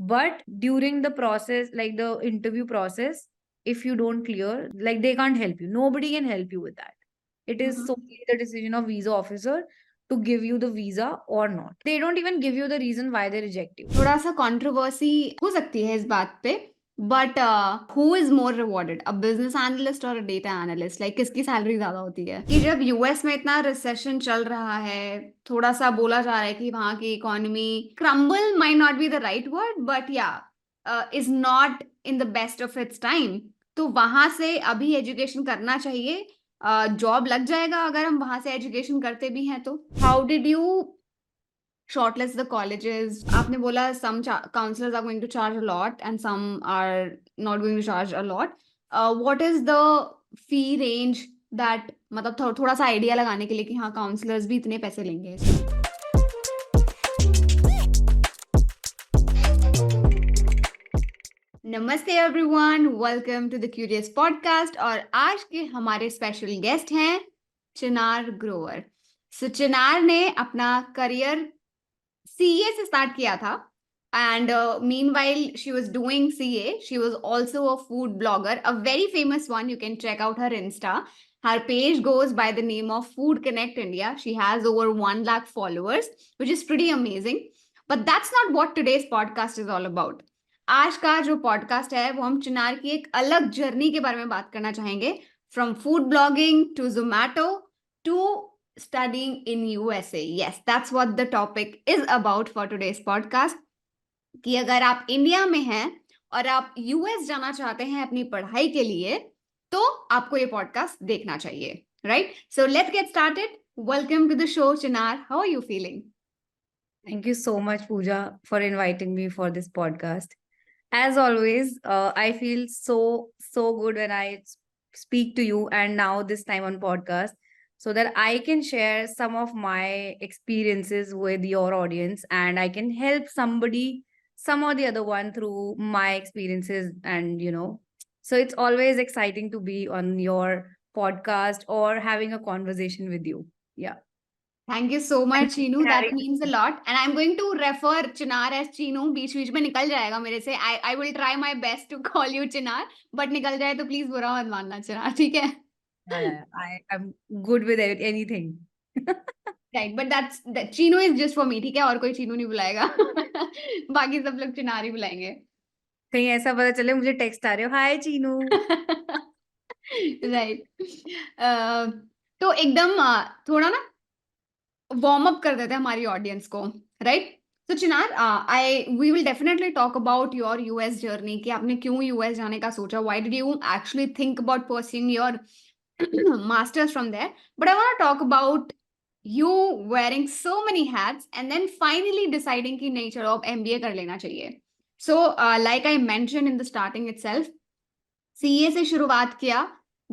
But during the process, like the interview process, if you don't clear, like they can't help you. Nobody can help you with that. It is solely the decision of visa officer to give you the visa or not. They don't even give you the reason why they reject you. थोड़ा सा controversy हो सकती है इस बात पे, but who is more rewarded, a business analyst और a data analyst? Like किसकी सैलरी ज्यादा होती है? कि जब यूएस में इतना रिसेशन चल रहा है, थोड़ा सा बोला जा रहा है कि वहां की economy crumble might not be the right word, but या is not in the best of its time, तो वहां से अभी एजुकेशन करना चाहिए। जॉब लग जाएगा अगर हम वहां से एजुकेशन करते भी हैं तो। How did you shortlist the colleges? आपने बोला some counselors are going to charge a lot and some are not going to charge a lot. What is the fee range that, मतलब थोड़ा सा आइडिया लगाने के लिए कि हाँ काउंसलर्स भी इतने पैसे लेंगे? Namaste everyone, welcome to the curious podcast. और आज के हमारे स्पेशल गेस्ट हैं चिनार ग्रोवर। सो चिनार ने अपना करियर CA से स्टार्ट किया था, and meanwhile she was doing CA, she was also a food blogger, a very famous one. You can check out her Insta. Her page goes by the name of Food Connect India. She has over 1 lakh followers, which is pretty amazing. But that's not what today's podcast is all about. आज का जो podcast है वो हम चिनार की एक अलग journey के बारे में बात करना चाहेंगे, from food blogging to Zomato to studying in USA. Yes, that's what the topic is about for today's podcast. कि अगर आप इंडिया में हैं और आप यूएस जाना चाहते हैं अपनी पढ़ाई के लिए, तो आपको ये पॉडकास्ट देखना चाहिए, right? So let's get started. Welcome to the show Chinar. How are you feeling? Thank you so much, Pooja, for inviting me for this podcast. As always, I feel so good when I speak to you, and now this time on podcast, so that I can share some of my experiences with your audience, and I can help somebody, some or the other one, through my experiences. And so it's always exciting to be on your podcast or having a conversation with you. Yeah. Thank you so much Chinu, that Sharing. Means a lot, and I am going to refer Chinar as Chinu. बीच बीच में निकल जाएगा मेरे से. I will try my best to call you Chinar, but निकल जाए तो प्लीज बुरा मत मानना चिनार, ठीक है? Yeah, I'm good with anything. Right, but that's Chinu is just for me, ठीक है? और कोई चीनू नहीं बुलाएगा. बाकी सब लोग चिनार ही बुलाएंगे. कहीं ऐसा पता चले मुझे टेक्स्ट आ रहे हो, हाय चीनू. राइट. तो एकदम थोड़ा ना वार्म अप कर देते हैं हमारी ऑडियंस को, राइट? तो Chinar, we will definitely talk about your US journey, कि आपने क्यों यूएस जाने का सोचा. Why did you actually think about pursuing your masters from there? But I want to talk about you wearing so many hats and then finally deciding कि नहीं, चलो अब MBA कर लेना चाहिए. So like I mentioned in the starting itself, CA से शुरुआत किया,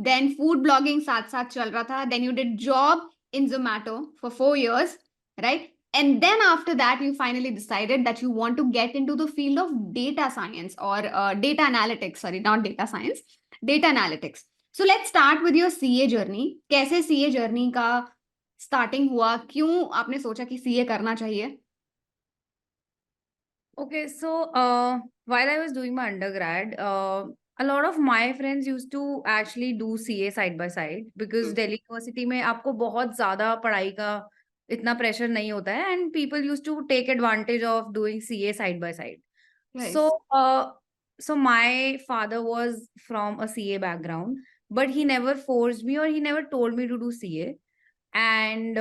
then food blogging साथ साथ चल रहा था, then you did job in Zomato for 4 years, right? And then after that, you finally decided that you want to get into the field of data science or data analytics. Sorry, not data science, data analytics. So let's start with your CA journey. कैसे CA journey का starting हुआ? क्यों आपने सोचा कि CA करना चाहिए? Okay, so while I was doing my undergrad, a lot of my friends used to actually do CA side by side, because Delhi University में आपको बहुत ज़्यादा पढ़ाई का इतना प्रेशर नहीं होता है, and people used to take advantage of doing CA side by side. Nice. So my father was from a CA background, but he never forced me or he never told me to do CA. And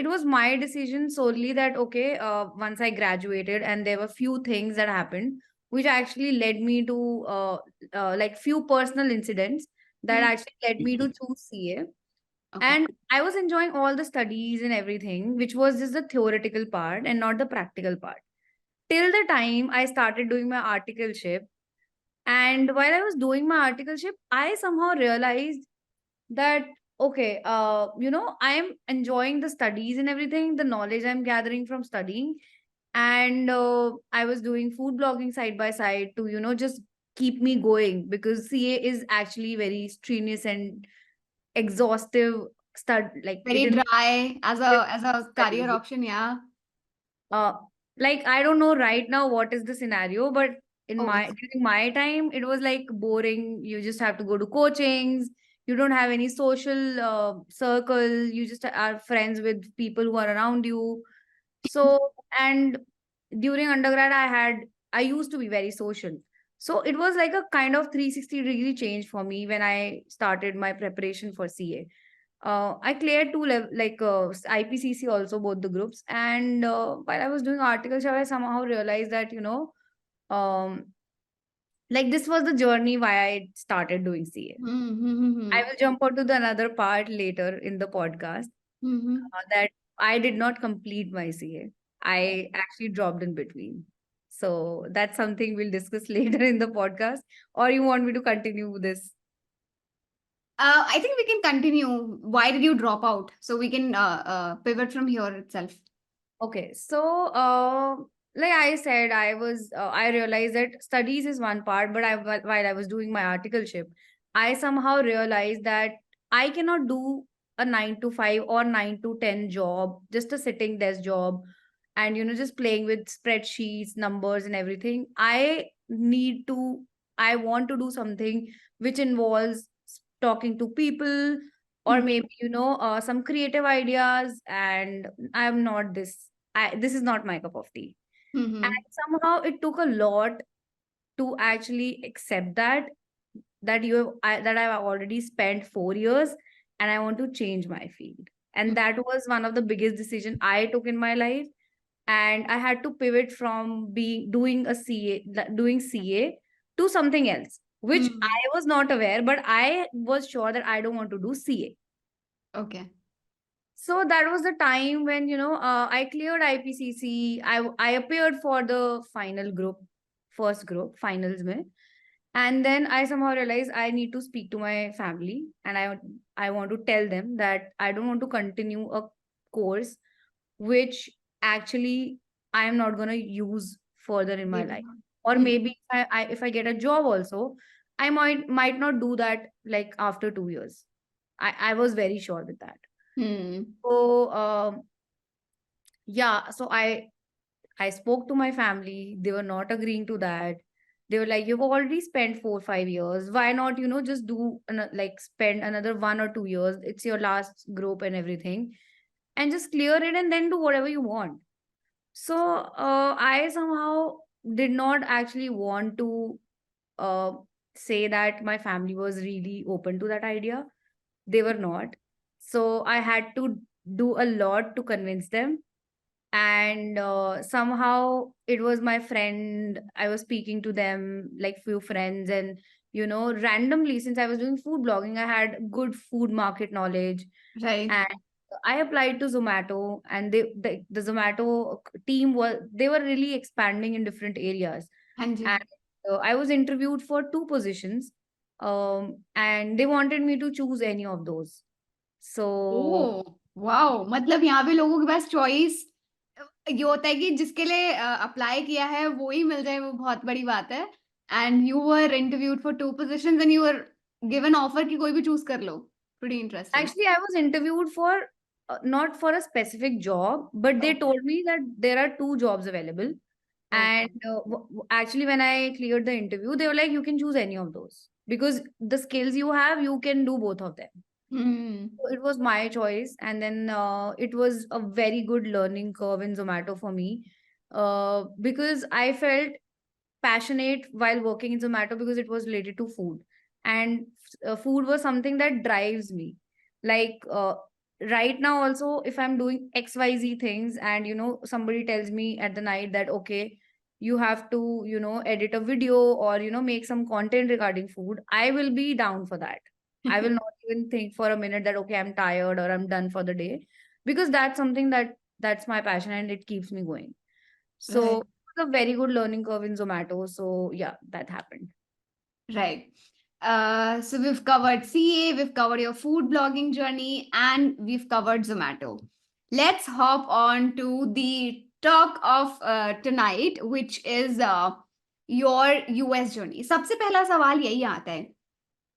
it was my decision solely that, okay, once I graduated, and there were few things that happened which actually led me to like few personal incidents that actually led me to choose CA. Okay. And I was enjoying all the studies and everything, which was just the theoretical part and not the practical part, till the time I started doing my articleship. And while I was doing my articleship, I somehow realized that, okay, I am enjoying the studies and everything, the knowledge I'm gathering from studying. And I was doing food blogging side by side to, just keep me going, because CA is actually very strenuous and exhaustive like Very it is dry as a career studies. option, yeah. uh Like, I don't know right now what is the scenario, but Oh. during my time, it was like boring. You just have to go to coachings. You don't have any social circle. You just are friends with people who are around you. So, and during undergrad, I used to be very social. So it was like a kind of 360-degree change for me when I started my preparation for CA. I cleared two level like IPCC also, both the groups. And while I was doing articleship, I somehow realized that um, like this was the journey why I started doing CA. I will jump onto the another part later in the podcast that I did not complete my CA. I actually dropped in between. So that's something we'll discuss later in the podcast. Or you want me to continue this? I think we can continue. Why did you drop out? So we can pivot from here itself. Okay, so like I said, I realized that studies is one part, but while I was doing my articleship, I somehow realized that I cannot do a 9 to 5 or 9 to 10 job, just a sitting desk job, and just playing with spreadsheets, numbers, and everything. I want to do something which involves talking to people, or maybe some creative ideas, and I'm not this is not my cup of tea. And somehow it took a lot to actually accept that I've already spent 4 years and I want to change my field. And that was one of the biggest decision I took in my life. And I had to pivot from being doing CA to something else, which I was not aware, but I was sure that I don't want to do CA. Okay. So that was the time when I cleared IPCC. I appeared for the first group finals mein, and then I somehow realized I need to speak to my family, and I want to tell them that I don't want to continue a course which actually I am not gonna use further in my life, or maybe if I get a job also, I might not do that like after 2 years. I was very sure with that. So yeah, so I spoke to my family. They were not agreeing to that. They were like, "You've already spent 4 5 years. Why not, just like spend another 1 or 2 years? It's your last group and everything, and just clear it and then do whatever you want." So I somehow did not actually want to uh, say that my family was really open to that idea. They were not. So I had to do a lot to convince them. And somehow it was my friend. I was speaking to them, like few friends, and randomly, since I was doing food blogging, I had good food market knowledge. Right. And I applied to Zomato, and the Zomato team they were really expanding in different areas. हाँ जी. And I was interviewed for two positions, and they wanted me to choose any of those. So oh wow, मतलब यहाँ पे लोगों के पास choice ये होता है कि जिसके लिए अप्लाई किया है वो ही मिल जाए, वो बहुत बड़ी बात है. And you were interviewed for 2 positions and you were given offer कि कोई भी चूज कर लो. Pretty interesting. actually, I was interviewed for not for a specific job, but they okay. told me that there are two jobs available. And okay. actually, when I cleared the interview, they were like, you can choose any of those because the skills you have, you can do both of them. So it was my choice. And then it was a very good learning curve in Zomato for me because I felt passionate while working in Zomato because it was related to food. And food was something that drives me. Like right now, also, if I'm doing XYZ things and somebody tells me at the night that, okay, you have to, edit a video or, make some content regarding food, I will be down for that. I will not even think for a minute that, okay, I'm tired or I'm done for the day because that's something that's my passion and it keeps me going. So right. it was a very good learning curve in Zomato. So yeah, that happened. Right. So we've covered CA, we've covered your food blogging journey, and we've covered Zomato. Let's hop on to the talk of tonight, which is your US journey. सबसे पहला सवाल यही आता है,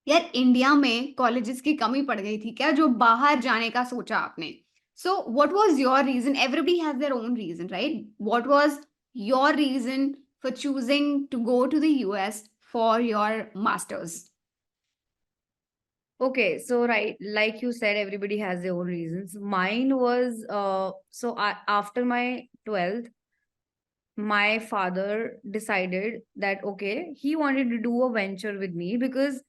यार India में colleges की कमी पड़ गई थी क्या जो बाहर जाने का सोचा आपने? So what was your reason? Everybody has their own reason, right? What was your reason for choosing to go to the US for your masters? Okay, so right, like you said, everybody has their own reasons. Mine was after my 12th, my father decided that okay, he wanted to do a venture with me because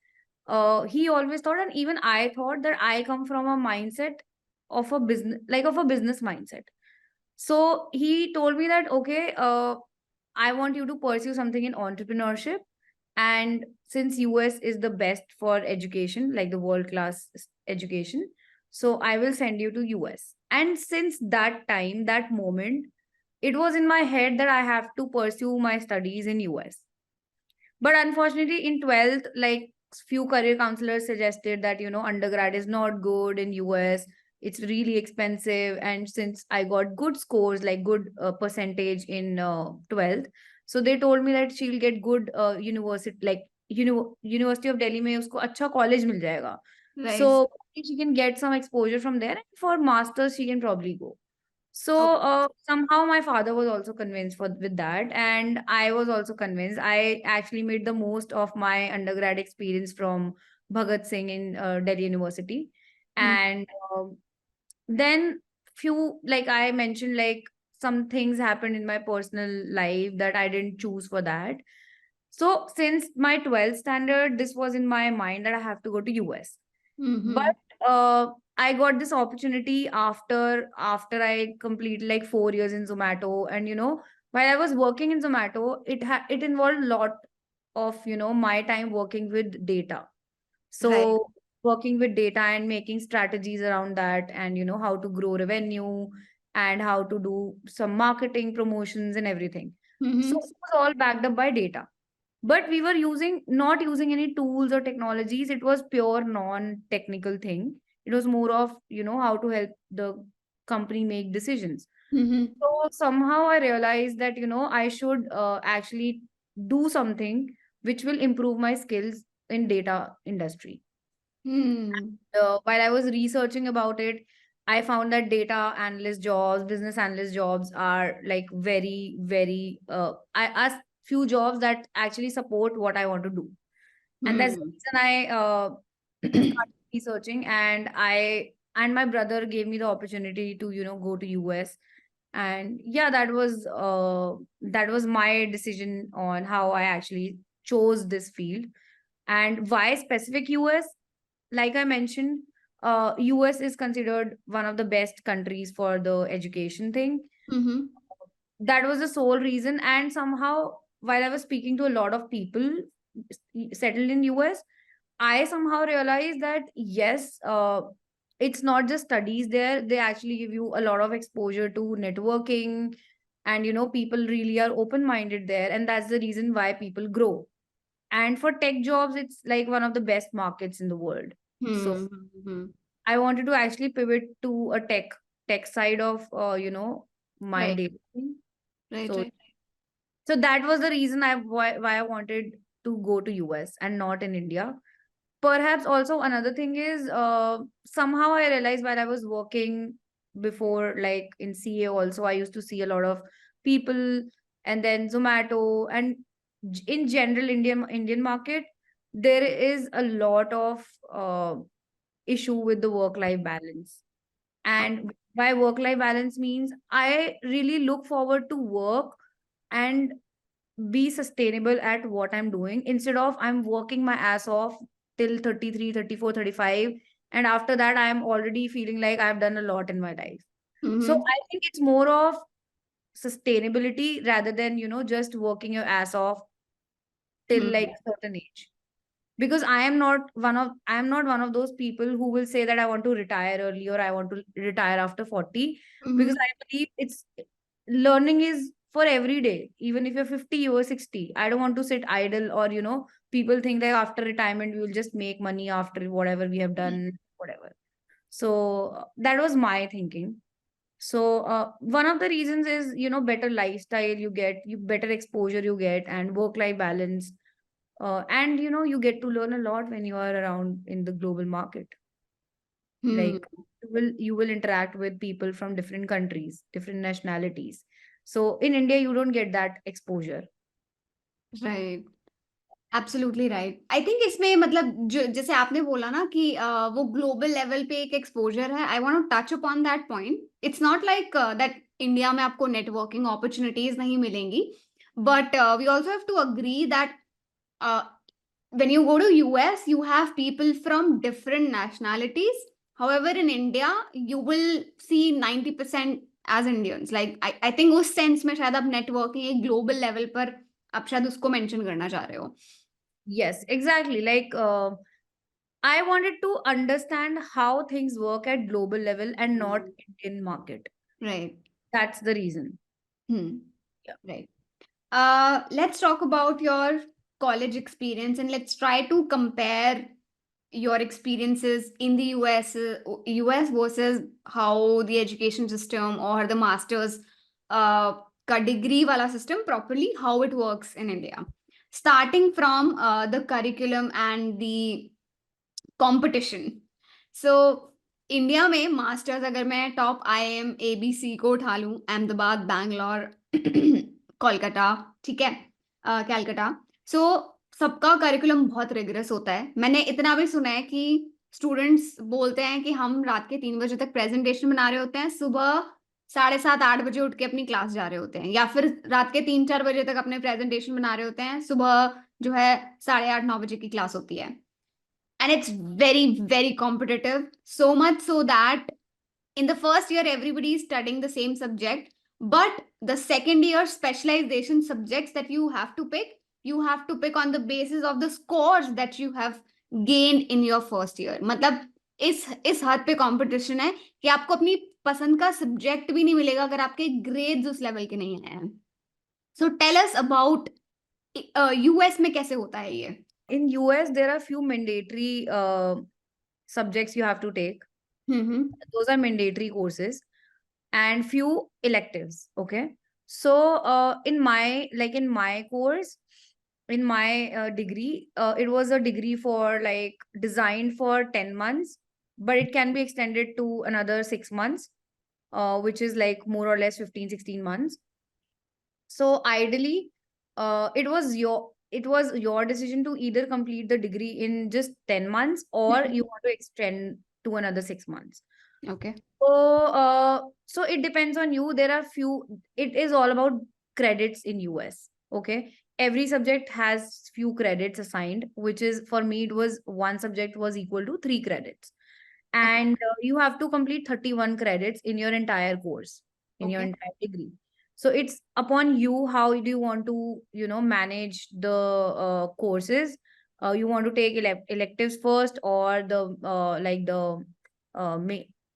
he always thought, and even I thought, that I come from a mindset of a business, like of a business mindset. So he told me that okay, I want you to pursue something in entrepreneurship. And since US is the best for education, like the world class education, so I will send you to US. And since that time, that moment, it was in my head that I have to pursue my studies in US. But unfortunately, in 12th, like few career counselors suggested that, undergrad is not good in US. It's really expensive. And since I got good scores, like good percentage in 12th, so they told me that she'll get good university, like University of Delhi mein usko acha college mil jayega. Right. So she can get some exposure from there. And for masters, she can probably go. Oh. So somehow my father was also convinced with that, and I was also convinced. I actually made the most of my undergrad experience from Bhagat Singh in Delhi University, Mm, and then few, like I mentioned, like some things happened in my personal life that I didn't choose for that. So since my 12th standard, this was in my mind that I have to go to US. mm-hmm. But I got this opportunity after I completed like 4 years in Zomato. And while I was working in Zomato, it involved a lot of my time working with data. Right. So working with data and making strategies around that, and how to grow revenue, and how to do some marketing promotions and everything. So Mm-hmm. it was all backed up by data. But we were not using any tools or technologies. It was pure non-technical thing. It was more of, how to help the company make decisions. Mm-hmm. So somehow I realized that, I should actually do something which will improve my skills in data industry. Hmm. While I was researching about it, I found that data analyst jobs, business analyst jobs are like very, very, I asked few jobs that actually support what I want to do. And that's the Hmm. reason I started researching, and my brother gave me the opportunity to, go to US. And yeah, that was my decision on how I actually chose this field. And why specific US? Like I mentioned, US is considered one of the best countries for the education thing. Mm-hmm. That was the sole reason. And somehow, while I was speaking to a lot of people settled in US, I somehow realized that yes, it's not just studies there. They actually give you a lot of exposure to networking, and people really are open minded there, and that's the reason why people grow. And for tech jobs, it's like one of the best markets in the world. So Mm-hmm. I wanted to actually pivot to a tech side of my Right. dating thing. Right. So Right. that was the reason why I wanted to go to US and not in India. Perhaps also another thing is, somehow I realized while I was working before, like in CA also, I used to see a lot of people, and then Zomato, and in general Indian market, there is a lot of issue with the work life balance. And by work life balance means I really look forward to work and be sustainable at what I'm doing, instead of I'm working my ass off till 33, 34, 35, and after that I am already feeling like I've done a lot in my life. So Mm-hmm. I think it's more of sustainability rather than just working your ass off till like a certain age. Because I am not one of those people who will say that I want to retire early or I want to retire after 40. Because Mm-hmm. I believe it's learning is for every day, even if you're 50, you are 60. I don't want to sit idle, or people think that after retirement we will just make money after whatever we have done, whatever. So that was my thinking. So one of the reasons is better lifestyle you get, you better exposure you get, and work life balance. And you get to learn a lot when you are around in the global market. Hmm. Like you will interact with people from different countries, different nationalities. So in India, you don't get that exposure. Right, absolutely right. I think इसमें मतलब जो जैसे आपने बोला ना कि वो global level पे एक एक्सपोजर है, I want to touch upon that point. It's not like that India में आपको नेटवर्किंग अपॉर्चुनिटीज नहीं मिलेंगी, but we also have to agree that when you go to US, you have people from different nationalities. However, in India, you will see 90% as Indians. Like, I think उस sense में शायद आप networking एक global level पर आप शायद उसको mention करना चाह रहे हो. Yes, exactly. Like, I wanted to understand how things work at global level and not Indian market. Right. That's the reason. Yeah. Right. Let's talk about your college experience and let's try to compare your experiences in the US versus how the education system or the masters ka degree wala system properly, how it works in India. Starting from the curriculum and the competition. So India में masters अगर मैं top IIM ABC को उठा लूं, अहमदाबाद, बैंगलोर, कोलकाता, ठीक है, कैलकाटा, सो सबका curriculum बहुत रिगरस होता है। मैंने इतना भी सुना है कि स्टूडेंट्स बोलते हैं कि हम रात के 3 बजे तक प्रेजेंटेशन बना रहे होते हैं, सुबह 7:30-8 बजे उठ के अपनी क्लास जा रहे होते हैं, या फिर रात के 3-4 बजे तक अपने प्रेजेंटेशन बना रहे होते हैं, सुबह जो है 8:30-9 बजे की क्लास होती है। And it's very, very competitive. So much so that in the first year, everybody is studying the same subject. But the second year specialization subjects that you have to pick on the basis of the scores that you have gained in your first year. मतलब इस हद पे competition है कि आपको अपनी पसंद का सब्जेक्ट भी नहीं मिलेगा अगर आपके ग्रेड्स उस लेवल के नहीं आए हैं। So tell us about US में कैसे होता है ये? In US, there are few mandatory subjects you have to take. Those are mandatory courses and few electives. Okay. So in my course, in my degree, it was a degree for like designed for 10 months, but it can be extended to another 6 months, which is like more or less 15-16 months. So ideally, it was your decision to either complete the degree in just 10 months or you want to extend to another 6 months. Okay. So it depends on you. There are it is all about credits in US. Okay. Every subject has few credits assigned, which is for me, it was one subject was equal to 3 credits. And you have to complete 31 credits in your entire course, in your entire degree. So it's upon you how do you want to, manage the courses. You want to take electives first or the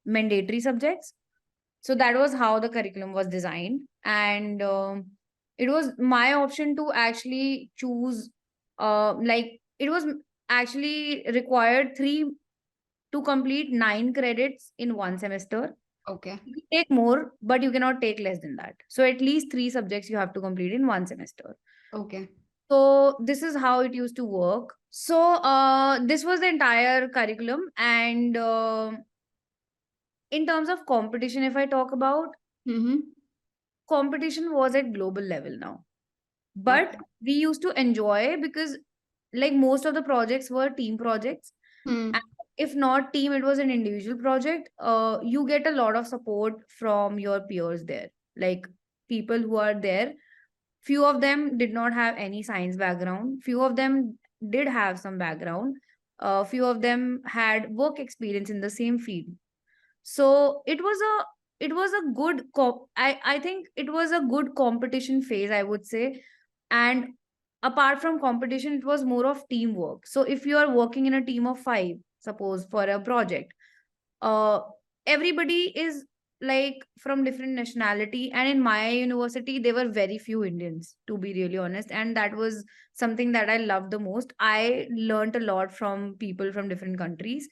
mandatory subjects. So that was how the curriculum was designed. And it was my option to actually choose, it was actually required to complete 9 credits in one semester. Okay. You can take more, but you cannot take less than that. So at least 3 subjects you have to complete in one semester. Okay. So this is how it used to work. So this was the entire curriculum. And in terms of competition, if I talk about, competition was at global level now. But we used to enjoy because like most of the projects were team projects. And if not team, it was an individual project. You get a lot of support from your peers there. Like people who are there, few of them did not have any science background. Few of them did have some background. Few of them had work experience in the same field. So it was a good I think it was a good competition phase, I would say. And apart from competition, it was more of teamwork. So if you are working in a team of 5, suppose for a project, uh everybody is like from different nationality, and in my university there were very few Indians, to be really honest, and that was something that I loved the most. I learned a lot from people from different countries.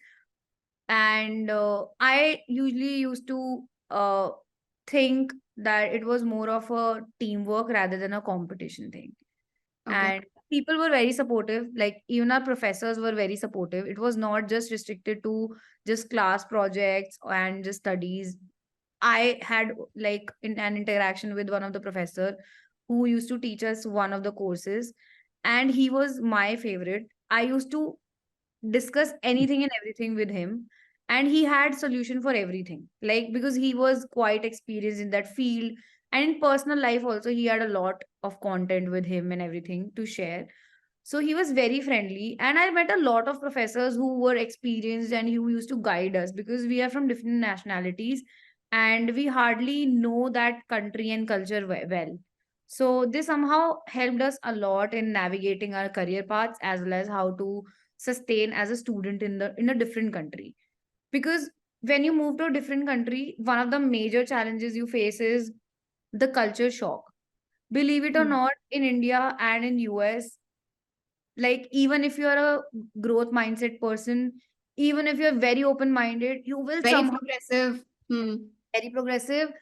And I usually used to think that it was more of a teamwork rather than a competition thing. And people were very supportive, like even our professors were very supportive. It was not just restricted to just class projects and just studies. I had like in an interaction with one of the professor who used to teach us one of the courses, and he was my favorite. I used to discuss anything and everything with him, and he had solution for everything, like because he was quite experienced in that field, and in personal life also he had a lot of content with him and everything to share. So he was very friendly, and I met a lot of professors who were experienced and who used to guide us because we are from different nationalities and we hardly know that country and culture well. So this somehow helped us a lot in navigating our career paths as well as how to sustain as a student in a different country. Because when you move to a different country, one of the major challenges you face is the culture shock. Believe it or Hmm. not, in India and in US, like even if you're a growth mindset person, even if you're very open minded, you will Very somehow progressive. Hmm. very progressive.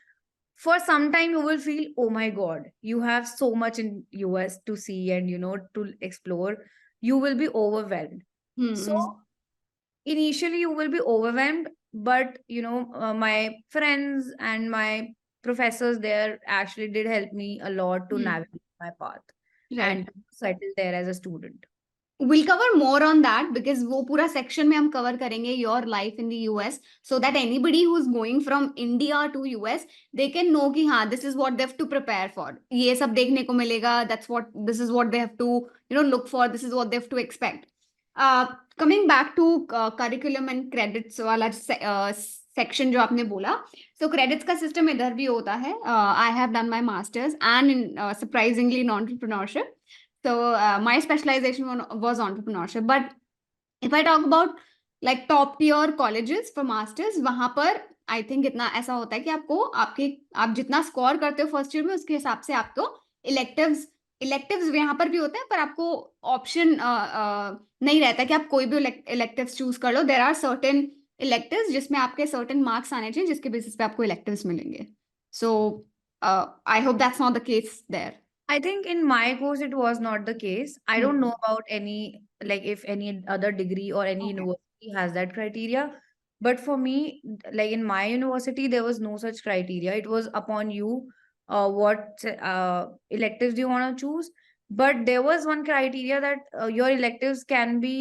For some time you will feel, oh my god, you have so much in US to see and to explore. You will be overwhelmed. So Hmm. initially you will be overwhelmed, but my friends and my professors there actually did help me a lot to Hmm. navigate my path Right. and settle there as a student. We'll cover more on that because वो पूरा section में हम cover करेंगे your life in the US so that anybody who's going from India to US they can know कि हाँ this is what they have to prepare for. ये सब देखने को मिलेगा. This is what they have to look for. This is what they have to expect. Coming back to curriculum and credits वाला section जो आपने बोला. So credits का system इधर भी होता है. I have done my masters and surprisingly in entrepreneurship. So my specialization was entrepreneurship. But if I talk about like top tier colleges for masters, वहां पर आई थिंक इतना ऐसा होता है कि आप जितना स्कोर करते हो फर्स्ट ईयर में उसके हिसाब से आपको इलेक्टिव्स इलेक्टिव्स यहाँ पर भी होते हैं पर आपको ऑप्शन नहीं रहता कि आप कोई भी इलेक्टिव्स चूज कर लो. देर आर सर्टेन इलेक्टिव्स जिसमें आपके सर्टेन मार्क्स आने चाहिए जिसके बेसिस पे आपको इलेक्टिव्स मिलेंगे. So I hope that's not the case there. I think in my course it was not the case. I don't know about any, like if any other degree or any Okay. university has that criteria. But for me, like in my university, there was no such criteria. It was upon you, what electives you want to choose. But there was one criteria that your electives can be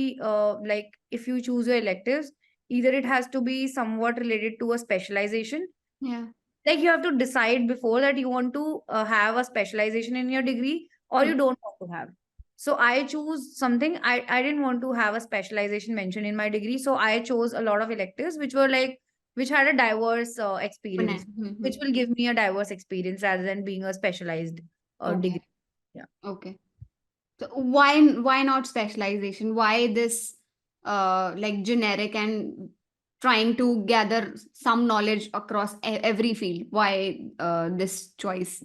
like if you choose your electives, either it has to be somewhat related to a specialization, Yeah. like you have to decide before that you want to have a specialization in your degree or you don't want to have. So I choose something. I didn't want to have a specialization mentioned in my degree, so I chose a lot of electives which were like which had a diverse experience, which will give me a diverse experience rather than being a specialized Okay. degree. Yeah. Okay. So why not specialization? Why this like generic and trying to gather some knowledge across every field? Why this choice?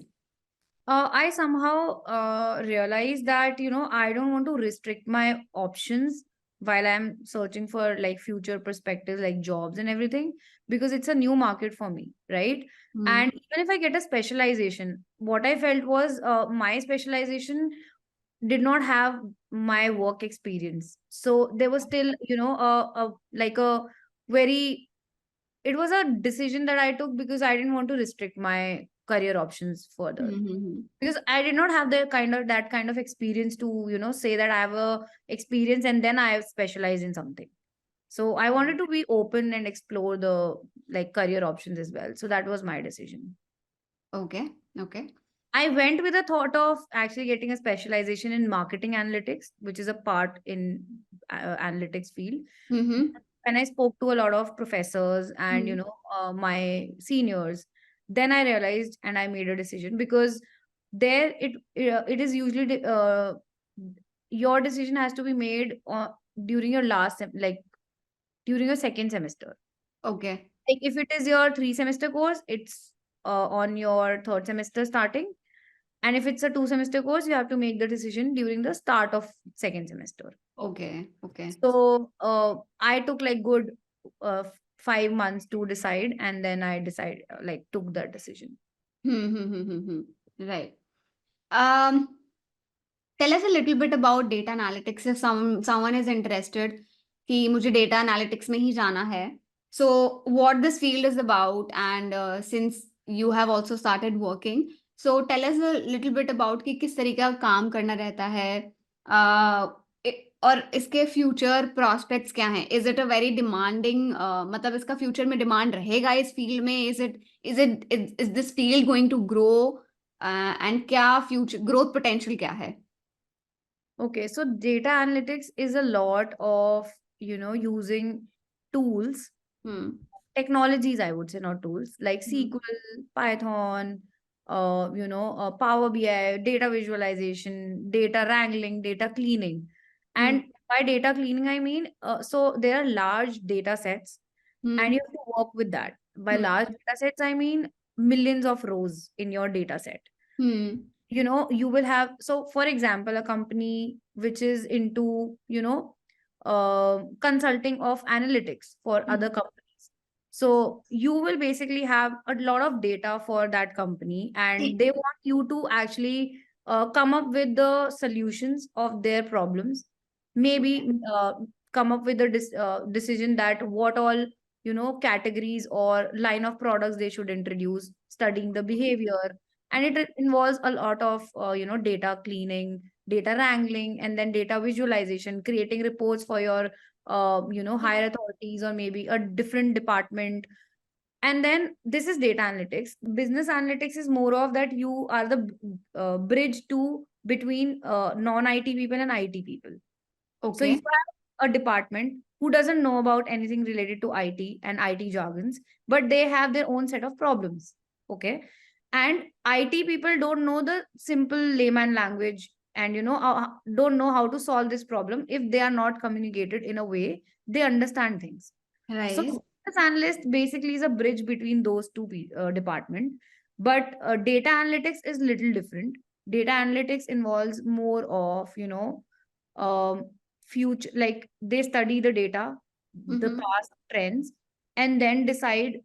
I somehow realized that, I don't want to restrict my options while I'm searching for like future perspectives, like jobs and everything, because it's a new market for me, right? Hmm. And even if I get a specialization, what I felt was my specialization did not have my work experience. So there was still, like a very, it was a decision that I took because I didn't want to restrict my career options further, Mm-hmm. because I did not have the kind of that kind of experience to say that I have a experience and then I have specialized in something. So I wanted to be open and explore the like career options as well. So that was my decision. Okay. Okay. I went with a thought of actually getting a specialization in marketing analytics, which is a part in analytics field. Mm-hmm. When I spoke to a lot of professors and my seniors, then I realized and I made a decision, because there it is usually your decision has to be made during your like during your second semester. Okay. Like if it is your 3 semester course, it's on your third semester starting, and if it's a 2 semester course, you have to make the decision during the start of second semester. Okay. Okay. So I took like good 5 months to decide, and then I decided like took that decision. Hmm. Right. Um, Tell us a little bit about data analytics if someone is interested कि मुझे data analytics में ही जाना है. So, what this field is about, and since you have also started working, so tell us a little bit about कि किस तरीके का काम करना रहता है, और इसके फ्यूचर प्रोस्पेक्ट्स क्या हैं? Is it a very demanding, मतलब इसका फ्यूचर में डिमांड रहेगा इस फील्ड में? Is this field going to grow, and क्या फ्यूचर ग्रोथ पोटेंशियल क्या है? Okay, so data analytics is a lot of, using tools, hmm technologies, I would say, not tools, like hmm SQL, Python, Power BI, data visualization, data wrangling, data cleaning. Hmm And by data cleaning, I mean, so there are large data sets and hmm you have to work with that. By hmm large data sets, I mean millions of rows in your data set. Hmm You will have, so for example, a company which is into, consulting of analytics for other companies. So you will basically have a lot of data for that company and they want you to actually come up with the solutions of their problems, maybe come up with a decision that what all, categories or line of products they should introduce, studying the behavior. And it involves a lot of data cleaning, data wrangling, and then data visualization, creating reports for your higher authorities or maybe a different department. And then this is data analytics. Business analytics is more of that you are the bridge to between non-IT people and IT people. So you okay. have a department who doesn't know about anything related to IT and IT jargons, but they have their own set of problems. Okay. And IT people don't know the simple layman language and don't know how to solve this problem if they are not communicated in a way they understand things. So Right. business analyst basically is a bridge between those two department. But data analytics is little different. Data analytics involves more of um, future, like they study the data, the Mm-hmm. past trends, and then decide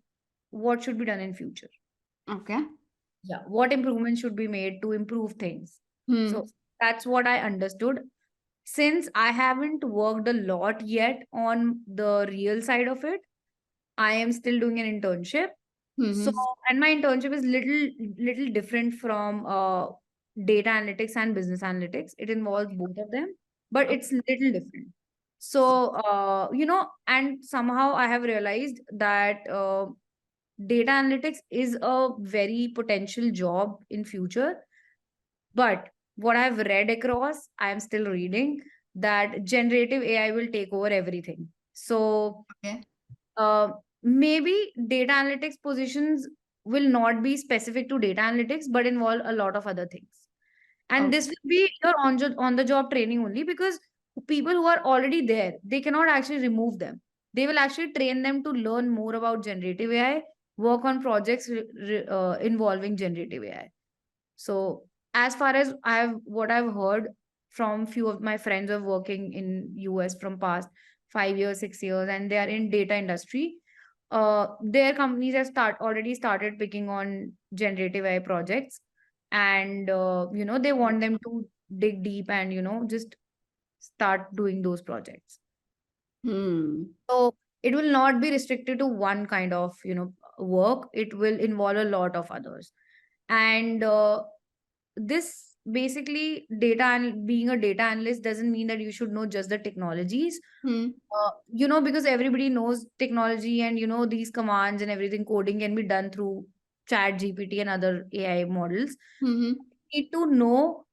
what should be done in future. Okay. Yeah, what improvements should be made to improve things. So Hmm. that's what I understood. Since I haven't worked a lot yet on the real side of it, I am still doing an internship. So, Mm-hmm. and my internship is little different from data analytics and business analytics. It involves both of them, but it's little different. So, and somehow I have realized that data analytics is a very potential job in future. But what I've read across, I am still reading that generative AI will take over everything. So Okay. uh, maybe data analytics positions will not be specific to data analytics, but involve a lot of other things. And Oh, this will be your on the job training only because people who are already there, they cannot actually remove them. They will actually train them to learn more about generative AI, work on projects involving generative AI. So as far as what I've heard from few of my friends who are working in US from past 5 years, 6 years, and they are in data industry, their companies have already started picking on generative AI projects, and they want them to dig deep and just start doing those projects. hmm. So it will not be restricted to one kind of work. It will involve a lot of others, and this basically being a data analyst doesn't mean that you should know just the technologies. Hmm. Because everybody knows technology and these commands and everything, coding can be done through chat GPT and other AI models. Mm-hmm. You need to know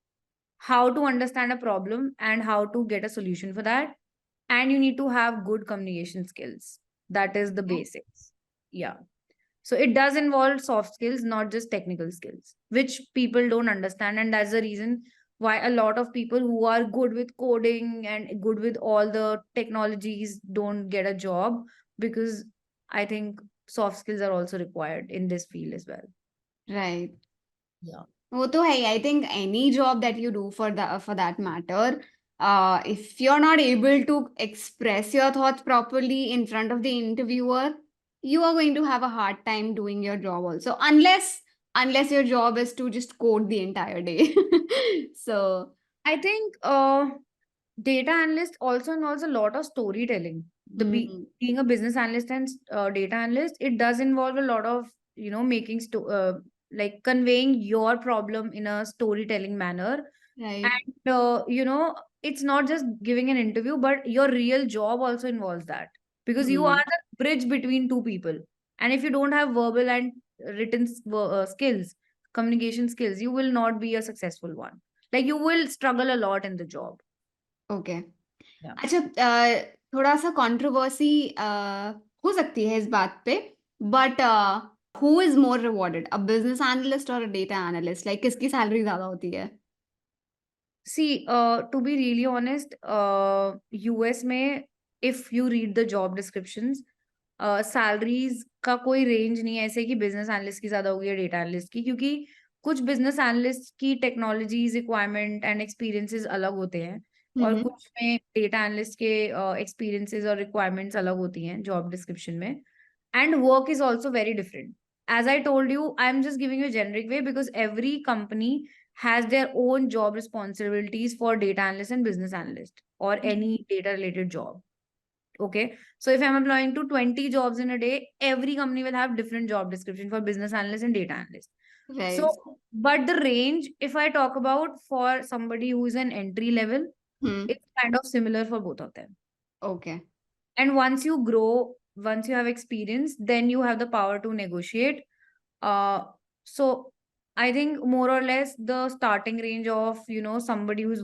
how to understand a problem and how to get a solution for that, and you need to have good communication skills. That is the basics. Yeah. So it does involve soft skills, not just technical skills, which people don't understand. And that's the reason why a lot of people who are good with coding and good with all the technologies don't get a job, because I think soft skills are also required in this field as well. Right. Yeah. वो तो है. I think any job that you do for that matter, if you're not able to express your thoughts properly in front of the interviewer, you are going to have a hard time doing your job also, unless your job is to just code the entire day. So I think data analyst also involves a lot of storytelling. being a business analyst and data analyst, it does involve a lot of, making like conveying your problem in a storytelling manner. Right. And it's not just giving an interview, but your real job also involves that, because you are Hmm. the bridge between two people. And if you don't have verbal and written skills, communication skills, you will not be a successful one. Like, you will struggle a lot in the job. Okay. Yeah. अच्छा, थोड़ा सा controversy हो सकती है इस बात पे, but who is more rewarded, a business analyst और अ डेटा एनालिस्ट? लाइक किसकी सैलरी ज्यादा होती है? See, to be really honest, US में, if you read the job descriptions, salaries का कोई रेंज नहीं है ऐसे कि बिजनेस एनालिस्ट की ज्यादा होगी या डेटा एनालिस्ट की, क्योंकि कुछ बिजनेस एनालिस्ट की टेक्नोलॉजीज रिक्वायरमेंट एंड एक्सपीरियंसेस अलग होते हैं, और हम्म। कुछ में डेटा एनालिस्ट के एक्सपीरियंसेस और रिक्वायरमेंट्स अलग होती हैं जॉब डिस्क्रिप्शन में. And work is also very different. As I told you, I'm just giving you a generic way, because every company has their own job responsibilities for data analyst and business analyst, or any data related job. Okay, so if I'm applying to 20 jobs in a day, every company will have different job description for business analyst and data analyst. So, right. but the range, if I talk about for somebody who is an entry level, hmm. it's kind of similar for both of them. Okay. And once you grow, once you have experience, then you have the power to negotiate. So I think more or less the starting range of, somebody who's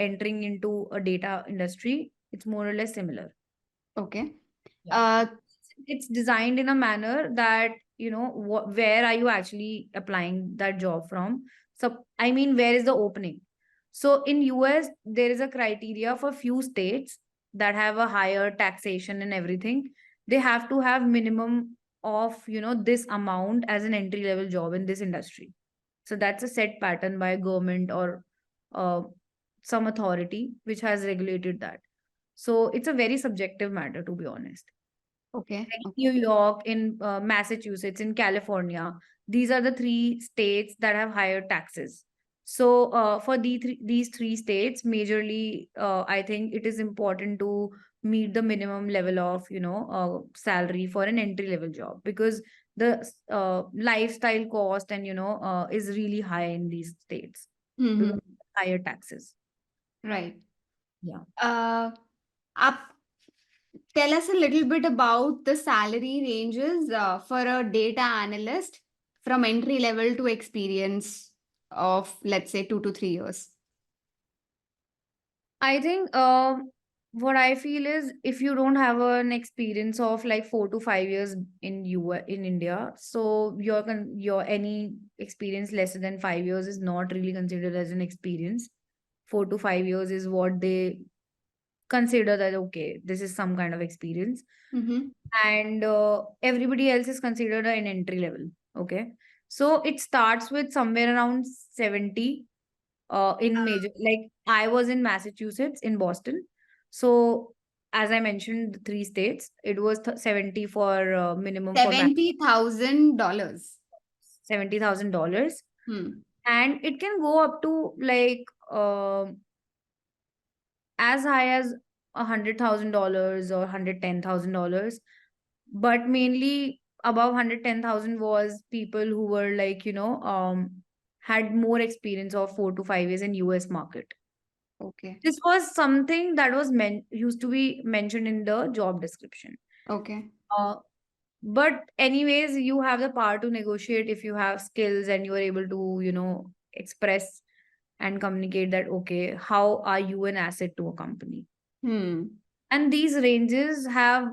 entering into a data industry, it's more or less similar. Okay. Yeah. It's designed in a manner that, where are you actually applying that job from? So, I mean, where is the opening? So in US, there is a criteria for few states that have a higher taxation and everything. They have to have minimum of, this amount as an entry level job in this industry. So that's a set pattern by government or uh, some authority which has regulated that. So it's a very subjective matter, to be honest. Okay. Like New York, in Massachusetts, in California. These are the three states that have higher taxes. So for these three states, majorly, I think it is important to meet the minimum level of, salary for an entry level job, because the lifestyle cost and, is really high in these states because hmm. of higher taxes. Right. Yeah. आप tell us a little bit about the salary ranges for a data analyst from entry level to experience of, let's say, 2 to 3 years. I think what I feel is, if you don't have an experience of like 4 to 5 years in India, so your any experience lesser than 5 years is not really considered as an experience. 4 to 5 years is what they consider that, okay, this is some kind of experience. Mm-hmm. And everybody else is considered an entry level. Okay, so it starts with somewhere around 70 in major, like I was in Massachusetts, in Boston. So as I mentioned, the three states, it was 70 for minimum for $70,000. $70,000. Hmm. And it can go up to like as high as $100,000 or $110,000. But mainly above 110,000 was people who were like, had more experience of 4 to 5 years in US market. Okay. This was something that was used to be mentioned in the job description. Okay. Uh, but anyways, you have the power to negotiate if you have skills and you are able to, express and communicate that, okay, how are you an asset to a company? Hmm. And these ranges have,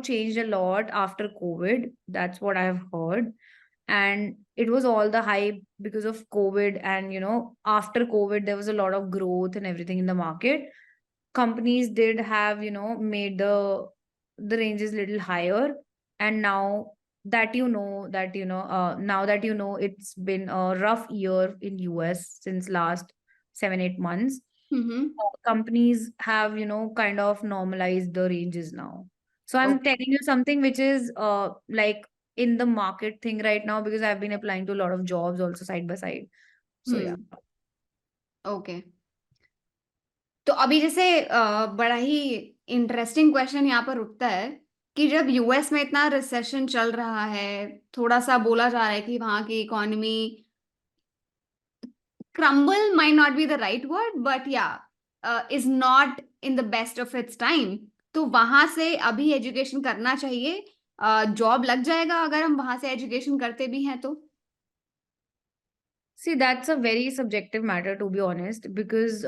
changed a lot after COVID. That's what I've heard. And it was all the hype because of COVID. And, after COVID, there was a lot of growth and everything in the market. Companies did have, made the ranges little higher. And now that now that it's been a rough year in US since last 7-8 months, Mm-hmm. companies have, kind of normalized the ranges now. So I'm Okay. telling you something which is like in the market thing right now, because I've been applying to a lot of jobs also side by side. So yeah. Hmm. Okay. तो अभी जैसे बड़ा ही interesting question यहाँ पर उठता है कि जब यूएस में इतना रिसेशन चल रहा है, थोड़ा सा बोला जा रहा है कि वहाँ की economy crumble might not be the right word, but yeah, is not in the best of its time. तो वहां से अभी एजुकेशन करना चाहिए, जॉब लग जाएगा अगर हम वहां से एजुकेशन करते भी हैं तो. See, that's a very subjective matter, to be honest, because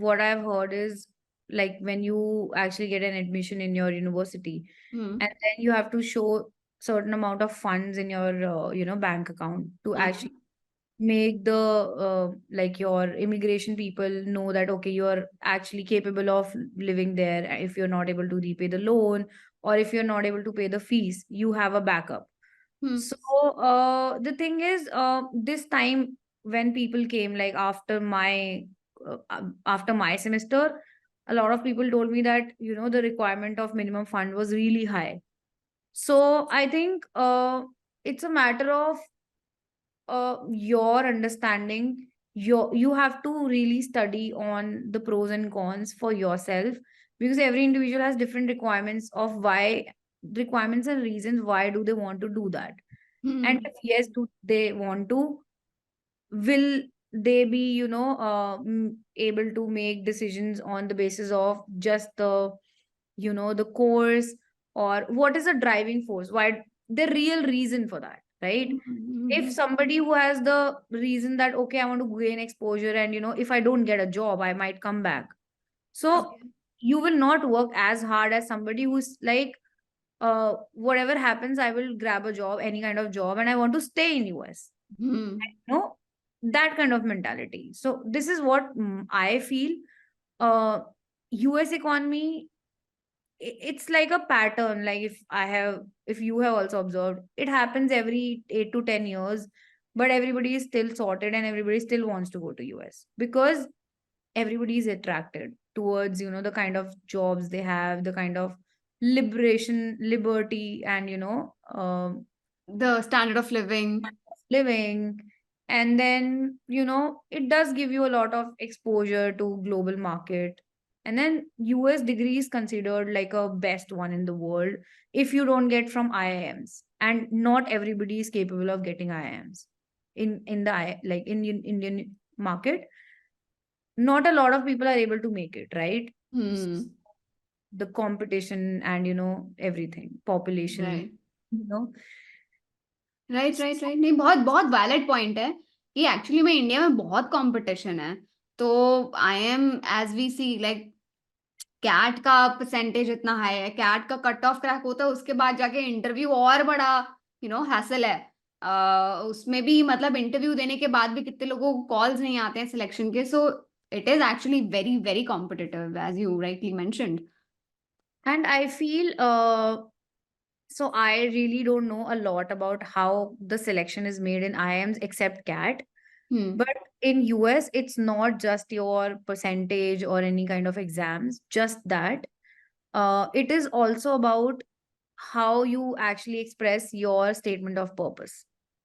what I've heard is like when you actually get an admission in your university, Hmm. and then you have to show certain amount of funds in your bank account to Okay. actually make the like your immigration people know that okay, you're actually capable of living there. If you're not able to repay the loan, or if you're not able to pay the fees, you have a backup. Hmm. So the thing is, this time when people came, like after my semester, a lot of people told me that the requirement of minimum fund was really high. So I think it's a matter of your understanding. You have to really study on the pros and cons for yourself, because every individual has different requirements and reasons why do they want to do that. And Hmm. if yes, do they want to, will they be, able to make decisions on the basis of just the course, or what is the driving force? Why the real reason for that, right? If Hmm. somebody who has the reason that, okay, I want to gain exposure, and if I don't get a job, I might come back. So Okay. you will not work as hard as somebody who's like, whatever happens, I will grab a job, any kind of job, and I want to stay in US. Hmm. No, that kind of mentality. So this is what I feel. Uh, US economy, it's like a pattern. Like if you have also observed, it happens every 8 to 10 years, but everybody is still sorted and everybody still wants to go to US because everybody is attracted towards the kind of jobs they have, the kind of liberty, and The standard of living. living. And then it does give you a lot of exposure to global market. And then US degree is considered like a best one in the world if you don't get from IIMs, and not everybody is capable of getting IIMs in the like Indian market. Not a lot of people are able to make it, right? Hmm. The competition and everything, population, Right. you know right right right, नहीं, बहुत बहुत valid point है कि actually में India में बहुत competition है. तो I am, as we see, like CAT का परसेंटेज इतना हाई है, कैट का कट ऑफ क्रैक होता है, उसके बाद जाके इंटरव्यू और बड़ा हैसल है. उसमें भी मतलब इंटरव्यू देने के बाद भी कितने लोगों को कॉल्स नहीं आते हैं सिलेक्शन के. So it is actually very very competitive as you rightly mentioned. and I feel so I really don't know a lot about how the selection is made in IIMs except CAT. Hmm. But in US, it's not just your percentage or any kind of exams, just that. It is also about how you actually express your statement of purpose.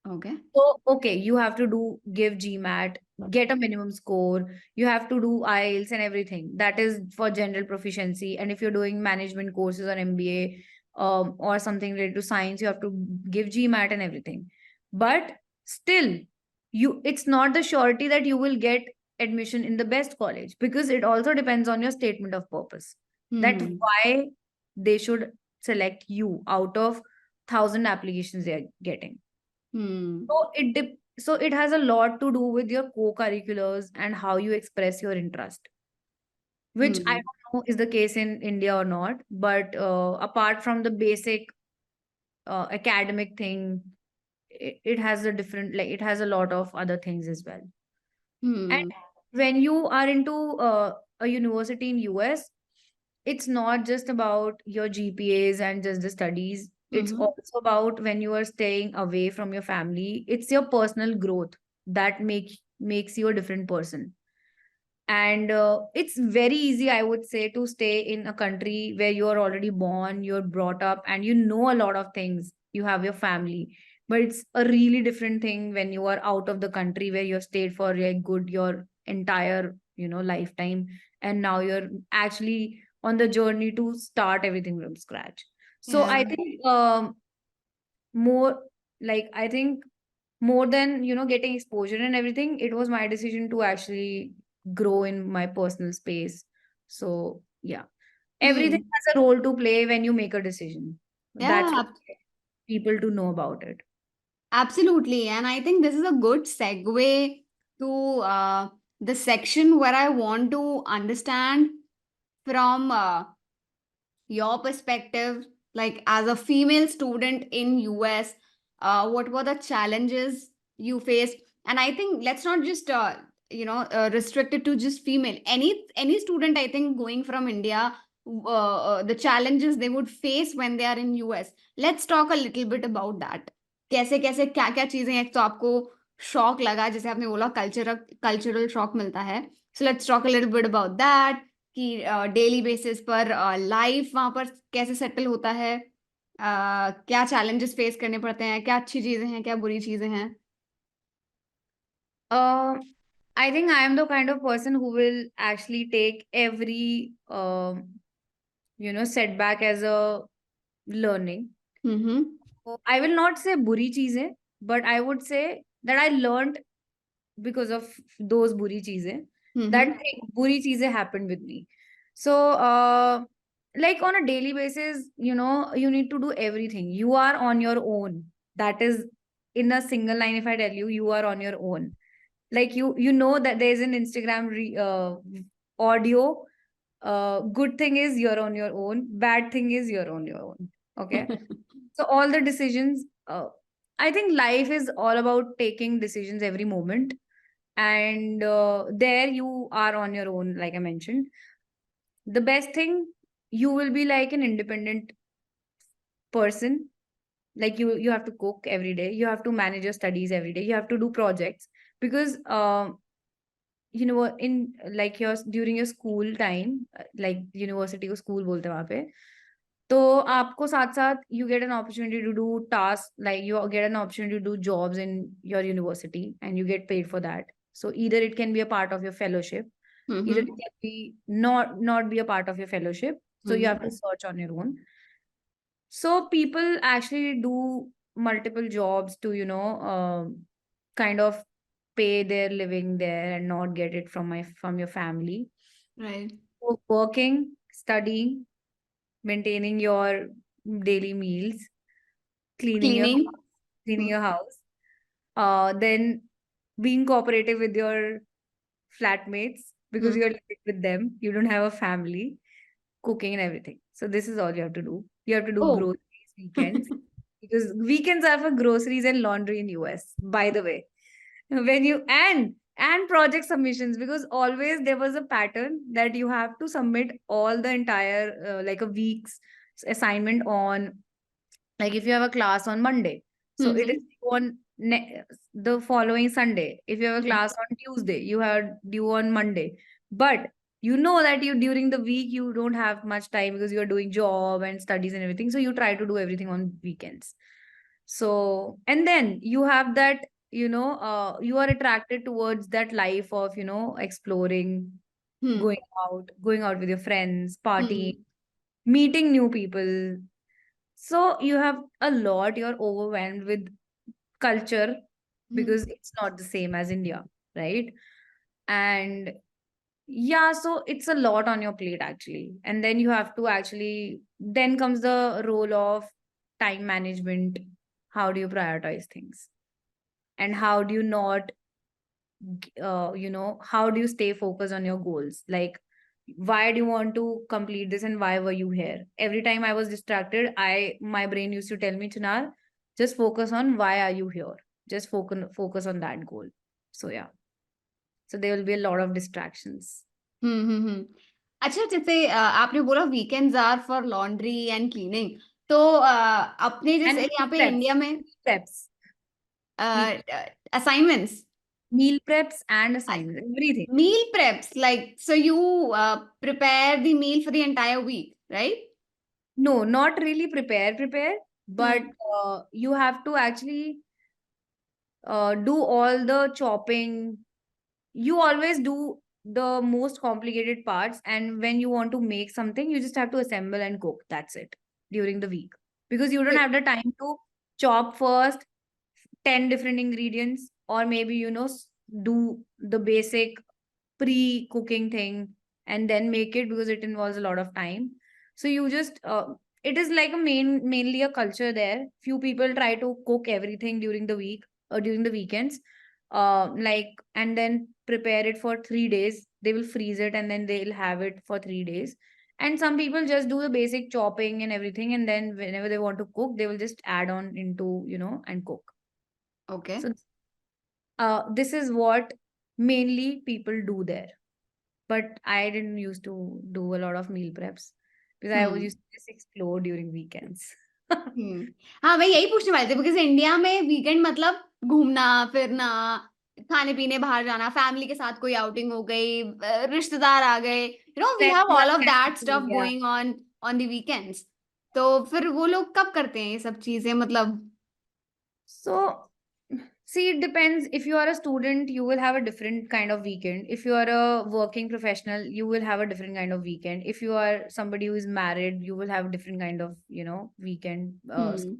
Okay. So, okay, you have to give GMAT, get a minimum score. You have to do IELTS and everything. That is for general proficiency. And if you're doing management courses or MBA, or something related to science, you have to give GMAT and everything. But still, it's not the surety that you will get admission in the best college, because it also depends on your statement of purpose. That hmm. why they should select you out of 1,000 applications they are getting. Hmm. So it has a lot to do with your co-curriculars and how you express your interest, which I hmm. don't know is the case in India or not. But apart from the basic academic thing, it has a different, like it has a lot of other things as well. And hmm. when you are into a university in US, it's not just about your GPAs and just the studies. It's hmm. also about when you are staying away from your family. It's your personal growth that makes you a different person. And it's very easy, I would say, to stay in a country where you are already born, you're brought up, and you know a lot of things. You have your family. But it's a really different thing when you are out of the country where you've stayed for your entire lifetime, and now you're actually on the journey to start everything from scratch. So Yeah. I think more I think more than getting exposure and everything, it was my decision to actually grow in my personal space. So yeah, everything Hmm. has a role to play when you make a decision. That's Yeah, what people to know about it. absolutely. And I think this is a good segue to the section where I want to understand from your perspective, like as a female student in US, what were the challenges you faced? And I think let's not just restrict it to just female. Any student, I think, going from India, the challenges they would face when they are in US. Let's talk a little bit about that. कैसे कैसे क्या क्या चीजें एक तो आपको shock लगा, जैसे आपने बोला कल्चरल शॉक मिलता है. So let's talk a little bit about that कि डेली बेसिस पर लाइफ वहां पर कैसे सेटल होता है, क्या चैलेंजेस फेस करने पड़ते हैं, क्या अच्छी चीजें हैं, क्या बुरी चीजें हैं. uh, I think I am the kind of person who will actually take every setback as a learning. Hmm. So I will not say buri cheezein, but I would say that I learned because of those buri cheezein. That hmm. buri cheezein happened with me. So like on a daily basis, you need to do everything. You are on your own. That is in a single line. If I tell you, you are on your own. Like you know that there's an Instagram audio. Good thing is you're on your own. Bad thing is you're on your own. Okay. So all the decisions, I think life is all about taking decisions every moment. And there you are on your own, like I mentioned. The best thing, you will be like an independent person. Like you have to cook every day. You have to manage your studies every day. You have to do projects because in like your during your school time, like university को school बोलते हैं वहाँ पे. तो आपको साथ साथ you get an opportunity to do tasks, like you get an opportunity to do jobs in your university and you get paid for that. So either it can be a part of your fellowship, either it hmm. can be not be a part of your fellowship. So you have to hmm. search on your own. So people actually do multiple jobs to kind of pay their living there and not get it from your family. Right. So working, studying, maintaining your daily meals, cleaning your Cleaning. cleaning Hmm. your house, then being cooperative with your flatmates because Hmm. you're living with them. You don't have a family, cooking and everything. So this is all you have to do. You have to do Oh. groceries weekends because weekends are for groceries and laundry in US. By the way, when you and project submissions, because always there was a pattern that you have to submit all the entire like a week's assignment on, like if you have a class on Monday, so it is hmm. due on the following Sunday. If you have a class on Tuesday, you have due on Monday. But you know that you during the week you don't have much time because you're doing job and studies and everything. So you try to do everything on weekends. So and then you have that, you are attracted towards that life of, exploring, hmm. going out with your friends, party, hmm. meeting new people. So you have a lot, you're overwhelmed with culture hmm. because it's not the same as India, right? And yeah, so it's a lot on your plate actually. And then you have to actually, then comes the role of time management. How do you prioritize things? And how do you not how do you stay focused on your goals? Like, why do you want to complete this and why were you here? Every time I was distracted, my brain used to tell me, Chinar, just focus on why are you here? Just focus on that goal. So yeah. So there will be a lot of distractions. हम्म. अच्छा, जैसे आपने बोला weekends are for laundry and cleaning, तो अपने And जैसे यहाँ पे India में preps. Meal assignments, meal preps and assignments, everything. meal preps, like so you prepare the meal for the entire week, right? No, not really prepare, but Hmm. you have to actually do all the chopping. You always do. the most complicated parts. And when you want to make something, you just have to assemble and cook. That's it during the week. Because you don't have the time to chop first 10 different ingredients, or maybe, do the basic pre-cooking thing and then make it, because it involves a lot of time. So you just it is like a mainly a culture there. Few people try to cook everything during the week or during the weekends, like, and then prepare it for 3 days. They will freeze it and then they'll have it for 3 days. And some people just do the basic chopping and everything, and then whenever they want to cook, they will just add on into, and cook. Okay. So this is what mainly people do there. But I didn't used to do a lot of meal preps because I was hmm used to just explore during weekends. हाँ मैं यही पूछने वाली थी because India में weekend मतलब घूमना फिरना खाने पीने बाहर जाना फैमिली के साथ कोई आउटिंग हो गई रिश्तेदार आ गए you know we Friends have का ऑल ऑफ दैट festival हो स्टफ गया. गोइंग ऑन द वीकेंड्स तो फिर वो लोग कब करते हैं ये सब चीजें मतलब So, see, it depends. If you are a student, you will have a different kind of weekend. If you are a working professional, you will have a different kind of weekend. If you are somebody who is married, you will have a different kind of, weekend. Hmm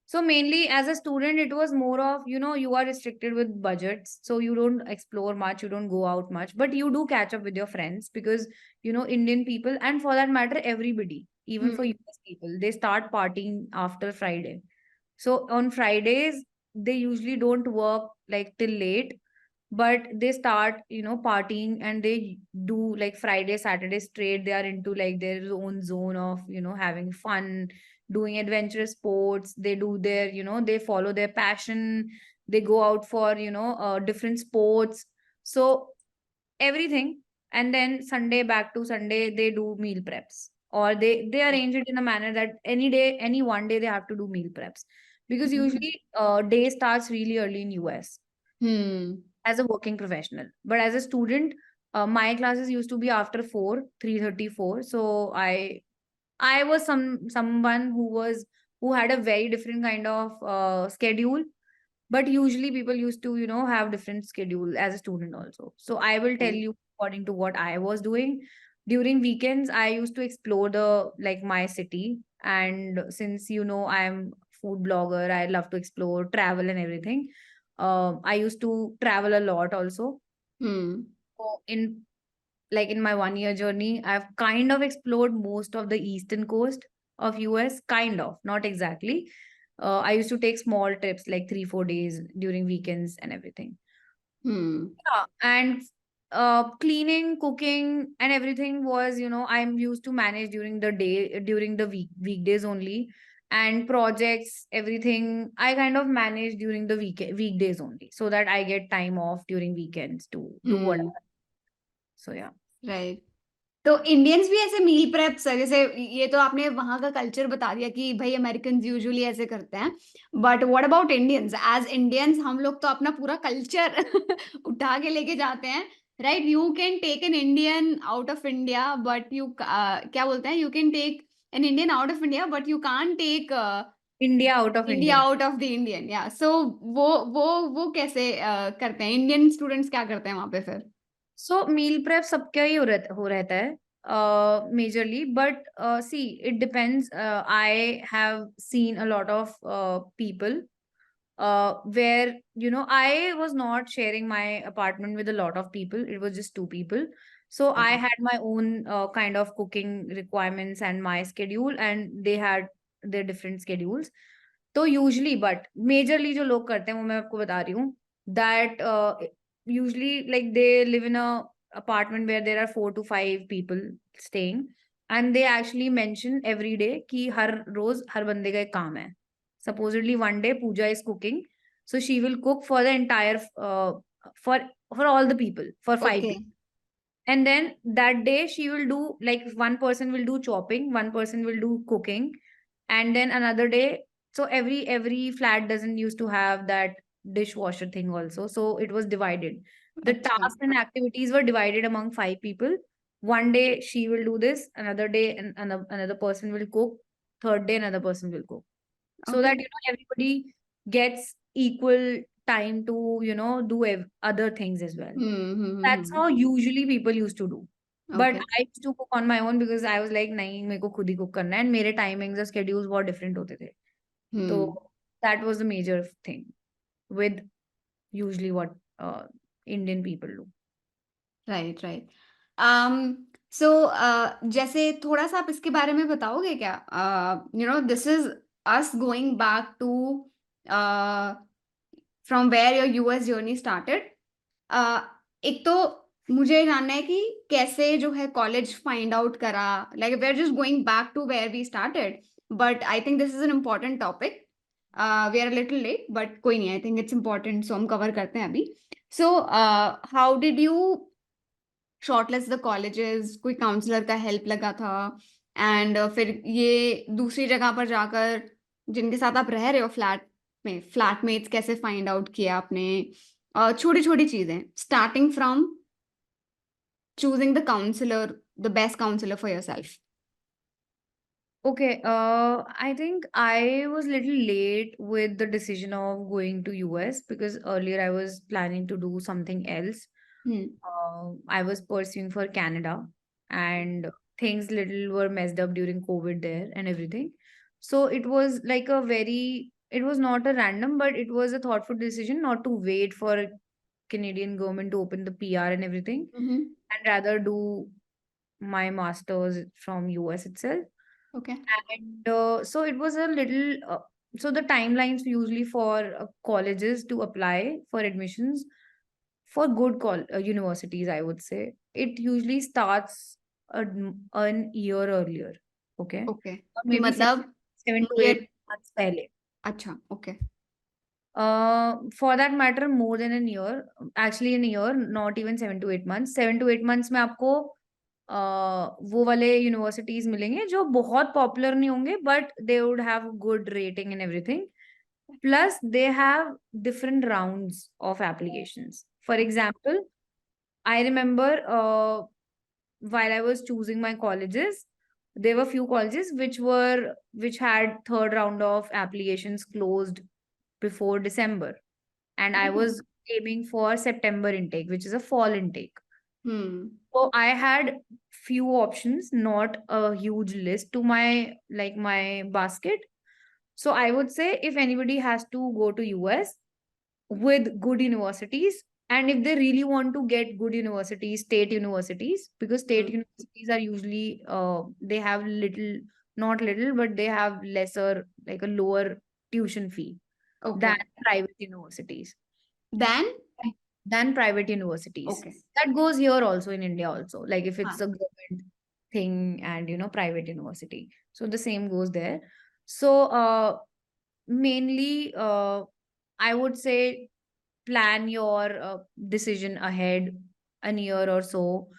So mainly as a student, it was more of, you are restricted with budgets. So you don't explore much, you don't go out much, but you do catch up with your friends because, Indian people, and for that matter, everybody, even for hmm US people, they start partying after Friday. So on Fridays, they usually don't work like till late, but they start, partying, and they do like Friday, Saturday straight. They are into like their own zone of, having fun, doing adventurous sports. They do their, they follow their passion. They go out for, different sports. So everything. And then Sunday, back to Sunday, they do meal preps, or they arrange it in a manner that any day, any one day, they have to do meal preps, because usually day starts really early in US hmm as a working professional. But as a student, my classes used to be after 4, 3:34. So I was someone who had a very different kind of schedule. But usually people used to, have different schedule as a student also. So I will tell you according to what I was doing. During weekends, I used to explore the like my city. And since, I'm food blogger, I love to explore, travel and everything. I used to travel a lot also. Hmm So in my 1 year journey, I've kind of explored most of the eastern coast of US, kind of, not exactly. I used to take small trips like 3, 4 days during weekends and everything. Hmm Yeah, and cleaning, cooking, and everything was, I'm used to manage during the day, during the weekdays only. And projects, everything, I kind of manage during the weekdays only, so that I get time off during weekends to do hmm whatever. So yeah. Right तो Indians भी ऐसे meal prep sir जैसे ये तो आपने वहां का culture बता दिया कि भाई अमेरिकन यूजुअली ऐसे करते हैं but what about Indians as Indians हम लोग तो अपना पूरा कल्चर उठा के लेके जाते हैं right you can take an Indian out of India but you क्या बोलते हैं you can take an Indian out of India but you can't take India out of India India. Out of the Indian या so वो कैसे करते हैं Indian students क्या करते हैं वहां पे फिर So meal prep सबका ही हो रहता है majorly, but see, it depends. I have seen a lot of people where, I was not sharing my apartment with a lot of people. It was just two people. So I okay had my own kind of cooking requirements and my schedule, and they had their different schedules. तो usually but majorly जो लोग करते हैं वो मैं आपको बता रही हूँ that usually like they live in a apartment where there are 4 to 5 people staying, and they actually mention every day कि हर रोज हर बंदे का एक काम है. Supposedly one day Pooja is cooking, so she will cook for the entire for for all the people, for five okay people. And then that day she will do like one person will do chopping, one person will do cooking, and then another day. So every flat doesn't used to have that dishwasher thing also. So it was divided. The अच्छा tasks and activities were divided among 5 people. One day she will do this, another day and another person will cook, third day another person will cook. So okay that everybody gets equal time to, do other things as well. That's Hmm. how usually people used to do. But Okay. I used to cook on my own because I was like, नहीं मेरे को खुद ही cook करना है, and मेरे timings और schedules बहुत different होते थे. So Hmm. that was the major thing with usually what Indian people do. Right, right. So जैसे थोड़ा-सा आप इसके बारे में बताओगे क्या? This is us going back to uh, from where your US journey started. Uh, एक तो मुझे जानना है कि कैसे जो है कॉलेज फाइंड आउट करा? Like we are just going back to where we started, but I think this is an important topic. We are a little late, but कोई नहीं, आई थिंक इट्स इम्पोर्टेंट, सो हम cover करते हैं अभी। So how did you shortlist the colleges? कोई counsellor का help लगा था? एंड फिर ये दूसरी जगह पर जाकर जिनके साथ आप रह रहे हो फ्लैट में, फ्लैटमेट्स कैसे फाइंड आउट किया आपने? छोटी-छोटी चीज़ें starting from choosing the counsellor, the best counsellor for yourself. Okay, I think I was little late with the decision of going to US because earlier I was planning to do something else. Hmm, I was pursuing for Canada, and things little were messed up during COVID there and everything. So it was like it was not a random, but it was a thoughtful decision not to wait for Canadian government to open the PR and everything, hmm, hmm, and rather do my master's from US itself. Okay, And so it was a little, so the timelines usually for colleges to apply for admissions for good universities, I would say, it usually starts an year earlier. Okay. Okay, Or कि maybe मतलब 7 to 8 near months pehle. अच्छा, okay, For that matter, more than a year, actually in a year, not even 7 to 8 months. 7 to 8 months में आपको वो वाले universities मिलेंगे जो बहुत पॉपुलर नहीं होंगे, but they would have good rating and everything. Plus, they have different rounds of applications. For example, I remember while I was choosing my colleges, there were few colleges which had third round of applications closed before December, and I oh! was aiming for September intake, which is a fall intake. Hmm, So I had few options, not a huge list to my basket. So I would say if anybody has to go to US with good universities, and if they really want to get good universities, state universities, because state hmm, universities are usually they have little, not little, but they have lesser, like a lower tuition fee okay, than private universities. Than? Than private universities. Okay, That goes here also in India also. Like if हाँ, it's a government thing and private university. So the same goes there. So mainly I would say plan your decision ahead an year or so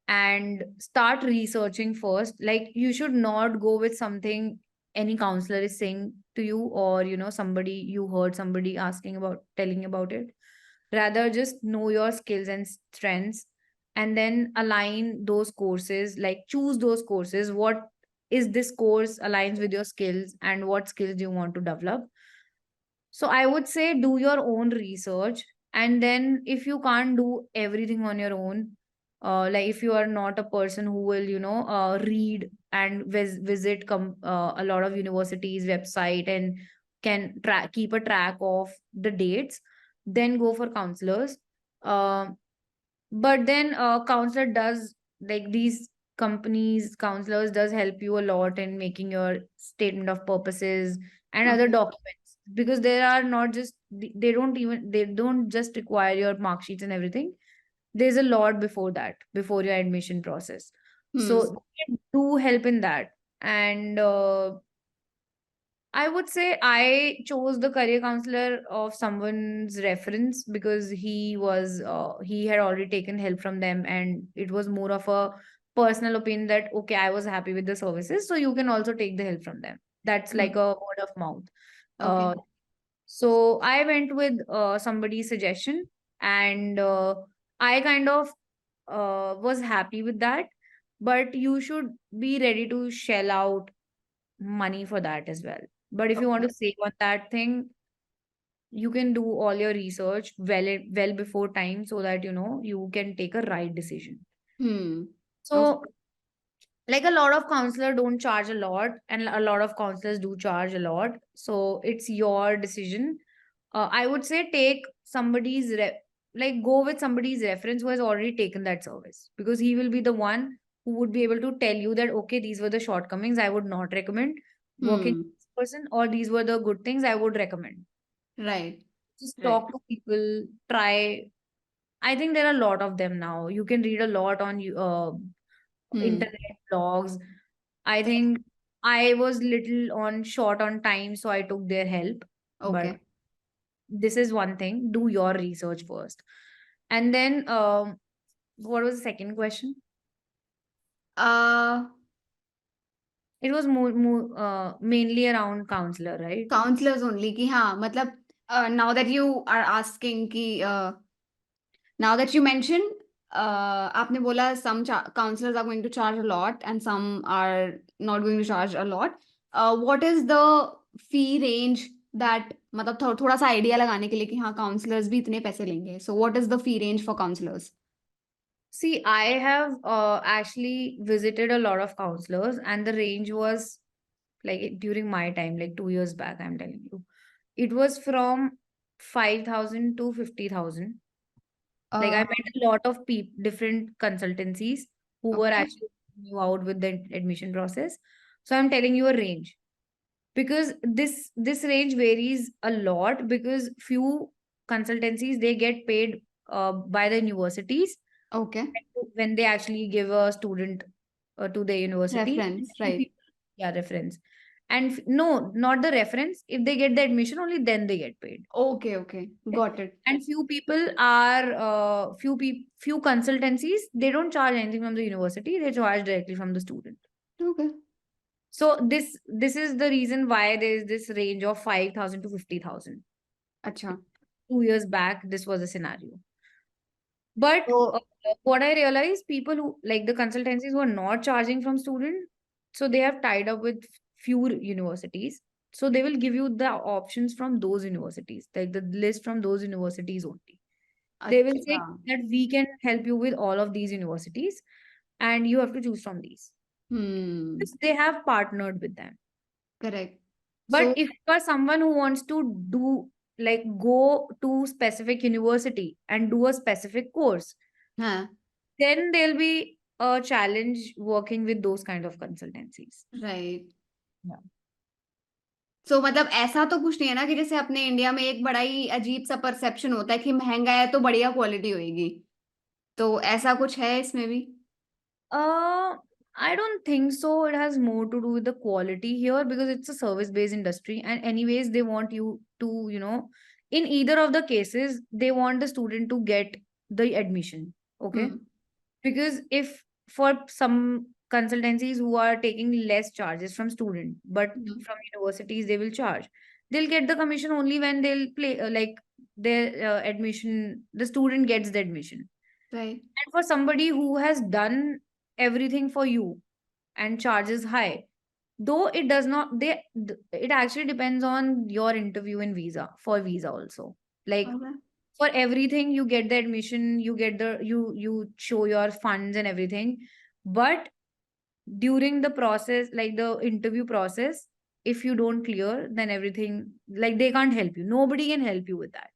and start researching first. Like you should not go with something any counselor is saying to you, or somebody you heard somebody asking about telling about it. Rather just know your skills and strengths, and then align those courses, like choose those courses. What is this course aligns with your skills and what skills you want to develop. So I would say do your own research, and then if you can't do everything on your own, like if you are not a person who will, read and visit a lot of universities website and can keep a track of the dates, then go for counselors. But then counselor does, like these companies counselors does help you a lot in making your statement of purposes and other okay, documents, because there are not just they don't just require your mark sheets and everything. There's a lot before that, before your admission process. Hmm, So they do help in that. And I would say I chose the career counselor of someone's reference because he had already taken help from them, and it was more of a personal opinion that okay, I was happy with the services, so you can also take the help from them. That's hmm, like a word of mouth. Okay, Uh, so I went with somebody's suggestion, and I kind of was happy with that. But you should be ready to shell out money for that as well. But if you want okay, to save on that thing, you can do all your research well before time, so that you can take a right decision. Hmm. Okay. So, like, a lot of counselor don't charge a lot, and a lot of counselors do charge a lot, so it's your decision. I would say take somebody's like, go with somebody's reference who has already taken that service, because he will be the one who would be able to tell you that, okay, these were the shortcomings, I would not recommend working Hmm. with this person, or these were the good things I would recommend. Right. Just Right. talk to people, try. I think there are a lot of them now. You can read a lot on Hmm. internet blogs. I think I was little on short on time, so I took their help. But Okay. this is one thing: do your research first, and then what was the second question? Uh, It was mainly around counselor, right? counselors only कि हाँ मतलब now that you are asking कि now that you mentioned आपने बोला some counselors are going to charge a lot and some are not going to charge a lot. What is the fee range that मतलब थोड़ा सा idea लगाने के लिए कि हाँ counselors भी इतने पैसे लेंगे. So what is the fee range for counselors? See, I have actually visited a lot of counselors, and the range was, like, during my time, like 2 years back, I'm telling you, it was from 5,000 to 50,000. Like, I Uh, met a lot of different consultancies who were okay. actually helping you out with the admission process. So I'm telling you a range, because this range varies a lot, because few consultancies, they get paid by the universities Okay. when they actually give a student to the university. Reference, Few right. people, yeah, reference. And no, not the reference. If they get the admission, only then they get paid. Okay, okay. Okay. Got it. And few people are few consultancies, they don't charge anything from the university, they charge directly from the student. Okay. So this is the reason why there is this range of 5,000 to 50,000. अच्छा. 2 years back, this was a scenario. But तो what I realized, people who, like, the consultancies who are not charging from student, so they have tied up with few universities. So they will give you the options from those universities, like the list from those universities only. They will अच्छा. say that we can help you with all of these universities, and you have to choose from these. Hmm. Because they have partnered with them. Correct. But So, if you are someone who wants to do, like, go to specific university and do a specific course, हाँ. then there'll be a challenge working with those kind of consultancies. Right. Yeah. So मतलब ऐसा तो कुछ नहीं है ना कि जैसे अपने इंडिया में एक बड़ा ही अजीब सा परसेप्शन होता है कि महंगा है तो बढ़िया क्वालिटी होएगी. तो ऐसा कुछ है इसमें भी? Uh, I don't think so. It has more to do with the quality here, because it's a service-based industry, and anyways, they want you to, in either of the cases, they want the student to get the admission. Okay. Hmm. Because if, for some consultancies who are taking less charges from student, but Hmm. from universities they will charge, they'll get the commission only when they'll play, like, their admission, the student gets the admission. Right. And for somebody who has done everything for you and charges high, though it does not, it actually depends on your interview and visa, for visa also. Like, Okay. for everything you get the admission, you get the, you show your funds and everything. But during the process, like the interview process, if you don't clear, then everything, like, they can't help you, nobody can help you with that.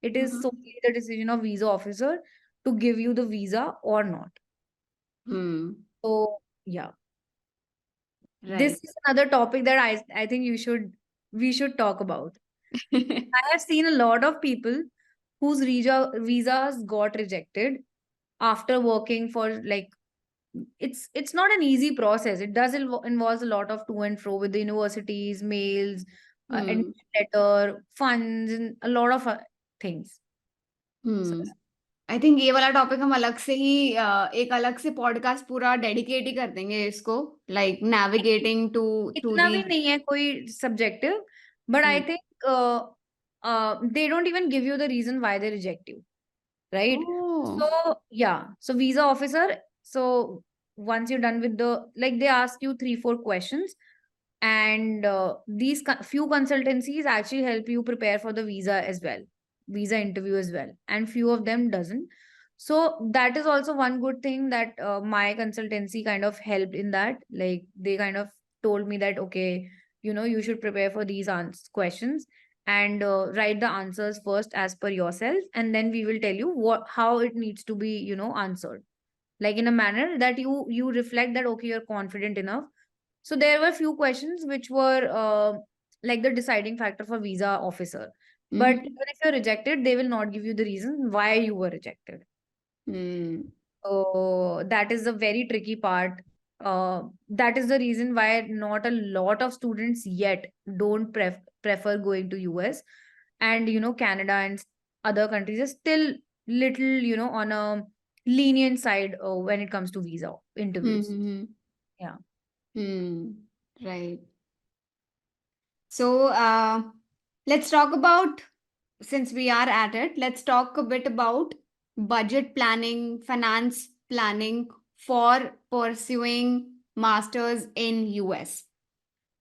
It is Hmm. solely the decision of visa officer to give you the visa or not. Hmm. So yeah, this Right. is another topic that I think we should talk about. I have seen a lot of people whose visas got rejected after working for, like, it's not an easy process. It does involves a lot of to and fro with the universities, mails, Hmm. admission letter, funds, and a lot of things. So Hmm. I think ये वाला topic हम अलग से ही एक अलग से podcast पूरा dedicate ही कर देंगे इसको लाइक नेविगेटिंग टू थ्रू इतना दी. भी नहीं है कोई subjective, but I think they don't even give you the reason why they reject you, right? Oh. So yeah, so visa officer. So once you're done with the, like, they ask you 3 4 questions. and these few consultancies actually help you prepare for the visa as well, visa interview as well, and few of them doesn't. So that is also one good thing that my consultancy kind of helped in that. Like they kind of told me that okay, you should prepare for these questions and write the answers first as per yourself, and then we will tell you how it needs to be answered, like in a manner that you reflect that okay, you're confident enough. So there were few questions which were like the deciding factor for visa officer. But Mm-hmm. even if you're rejected, they will not give you the reason why you were rejected. Hmm. So that is a very tricky part. That is the reason why not a lot of students yet don't prefer going to US, and Canada and other countries is still little on a lenient side when it comes to visa interviews. Mm-hmm. Yeah. Hmm. Right. So, let's talk about, since we are at it, let's talk a bit about budget planning, finance planning for pursuing masters in US.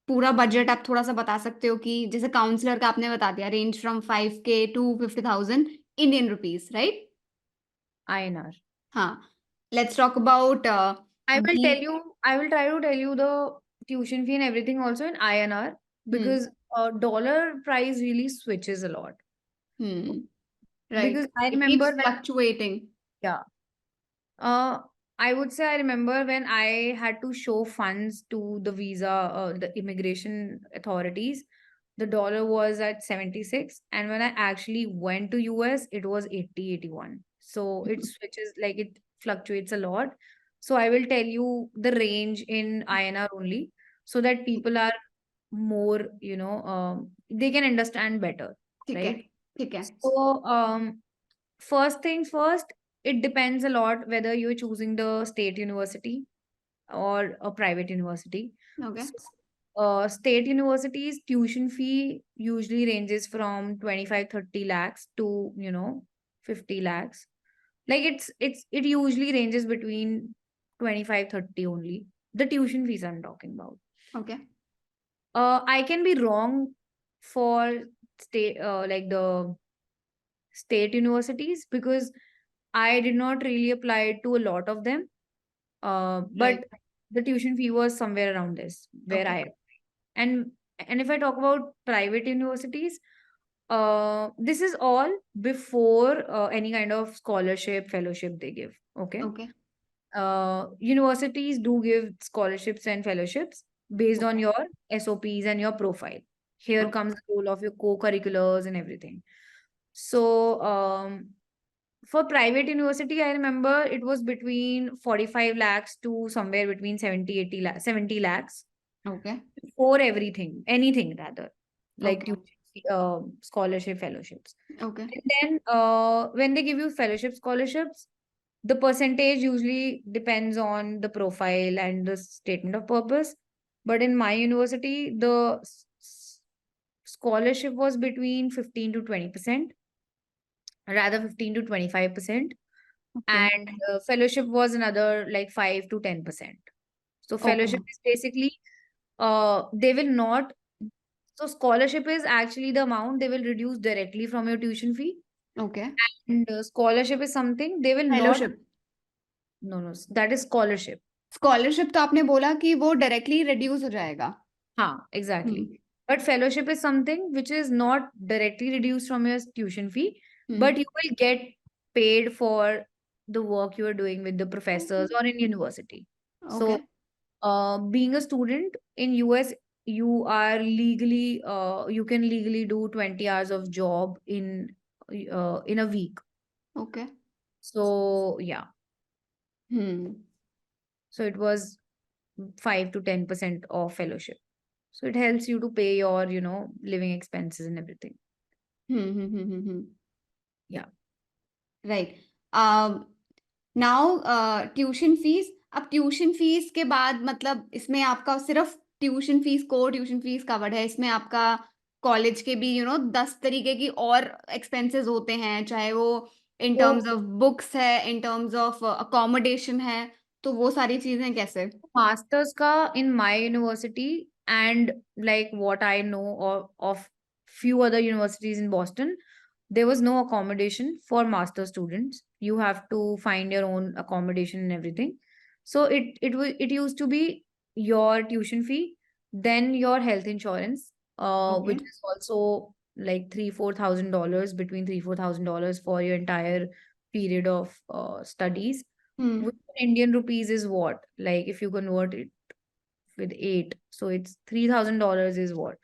पूरा budget आप थोड़ा सा बता सकते हो कि जैसे counsellor का आपने बता दिया range from 5K to 50,000 Indian rupees right INR. हाँ let's talk about the I will try to tell you the tuition fee and everything also in INR, hmm because dollar price really switches a lot. Right Because I it remember keeps when, fluctuating yeah, I would say I remember when I had to show funds to the visa, the immigration authorities, the dollar was at 76. And when I actually went to US, it was 80, 81. So it switches, like it fluctuates a lot. So I will tell you the range in INR only, so that people are more, they can understand better, ठीक है right? ठीक है So, first things first, it depends a lot whether you're choosing the state university or a private university. Okay So, state universities tuition fee usually ranges from 25, 30 lakhs to 50 lakhs. Like it usually ranges between 25, 30 only. The tuition fees I'm talking about. Okay I can be wrong for state, like the state universities, because I did not really apply to a lot of them. But right the tuition fee was somewhere around this where okay I, and if I talk about private universities, this is all before any kind of scholarship, fellowship they give. Okay. Okay Universities do give scholarships and fellowships based on okay your SOPs and your profile. Here okay comes the role of your co-curriculars and everything. So, for private university, I remember it was between 45 lakhs to somewhere between 70, 80 lakhs, 70 lakhs okay for everything, anything rather, like okay tuition scholarship, fellowships. Okay And then when they give you fellowship scholarships, the percentage usually depends on the profile and the statement of purpose. But in my university, the scholarship was between 15 to 20%, rather 15 to 25%. Okay And fellowship was another like 5 to 10%. So okay fellowship is basically, they will not, so scholarship is actually the amount they will reduce directly from your tuition fee. Okay And scholarship is something they will not, fellowship no, no, that is scholarship. Scholarship तो आपने बोला कि वो directly reduce हो जाएगा Exactly. Hmm But fellowship is something which is not directly reduced from your tuition fee, but hmm you will get paid for the work you are doing with the professors or in university. Okay So, being a student in US, you can legally do 20 hours of job in a week. Okay So, yeah. Hmm So it was 5 to 10% of fellowship. So it helps you to pay your, living expenses and everything. Hmm Yeah. Right now tuition fees अब tuition fees के बाद मतलब इसमें आपका सिर्फ tuition fees को tuition fees covered है इसमें आपका कॉलेज के भी 10 तरीके की और एक्सपेंसेस होते हैं चाहे वो इन So टर्म्स ऑफ बुक्स है इन टर्म्स ऑफ अकोमोडेशन है तो वो सारी चीजें कैसे masters ka in my university, And like what I know of few other universities in Boston, there was no accommodation for master students. You have to find your own accommodation and everything. So it used to be your tuition fee, then your health insurance, which Okay. is also like $3,000-4,000, between $3,000-4,000 for your entire period of studies. Hmm. Which in Indian rupees is what? Like if you convert it with eight, so it's $3,000 is what?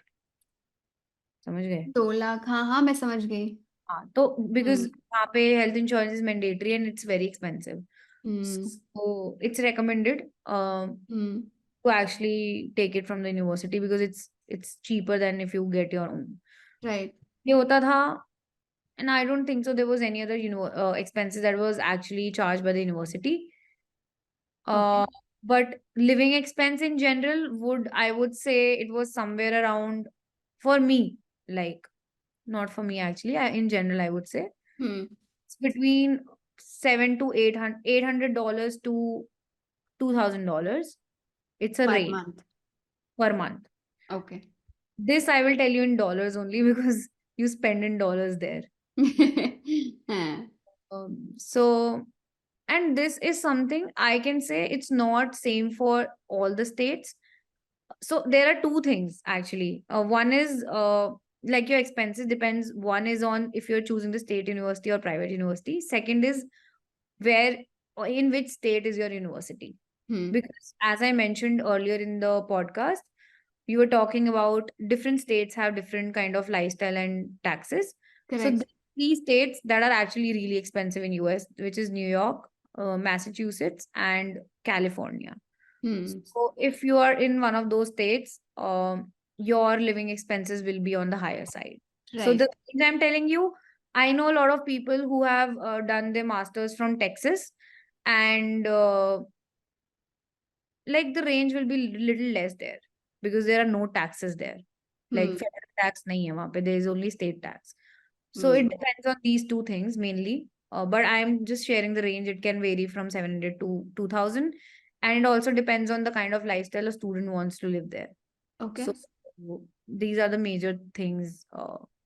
समझ गए? 2 लाख, हाँ हाँ मैं समझ गई. हाँ, तो because हम्म. वहाँ पे health insurance is mandatory and it's very expensive. Hmm. So it's recommended hmm. to actually take it from the university because it's cheaper than if you get your own. Right. ये होता था, and I don't think so there was any other expenses that was actually charged by the university. Okay. Uh, but living expense in general I would say it was somewhere around, for me, like not for me actually, in general I would say Hmm. it's between seven to $800 to $2,000. It's a Per range month. per month. Okay. This I will tell you in dollars only because you spend in dollars there. हाँ. So, and this is something I can say it's not same for all the states. So there are two things actually. One is like your expenses depends. One is on if you're choosing the state university or private university. Second is where or in which state is your university. Hmm. Because as I mentioned earlier in the podcast, we were talking about different states have different kind of lifestyle and taxes. So the Correct. three states that are actually really expensive in US, which is New York, Massachusetts, and California. Hmm. So if you are in one of those states, your living expenses will be on the higher side. So the Right. things I'm telling you, I know a lot of people who have done their masters from Texas, and like the range will be little less there because there are no taxes there. Like Hmm. federal tax nahi hai wahan pe, there is only state tax. So it Hmm. depends on these two things mainly. But I'm just sharing the range. It can vary from 700 to 2,000. And it also depends on the kind of lifestyle a student wants to live there. Okay. So these are the major things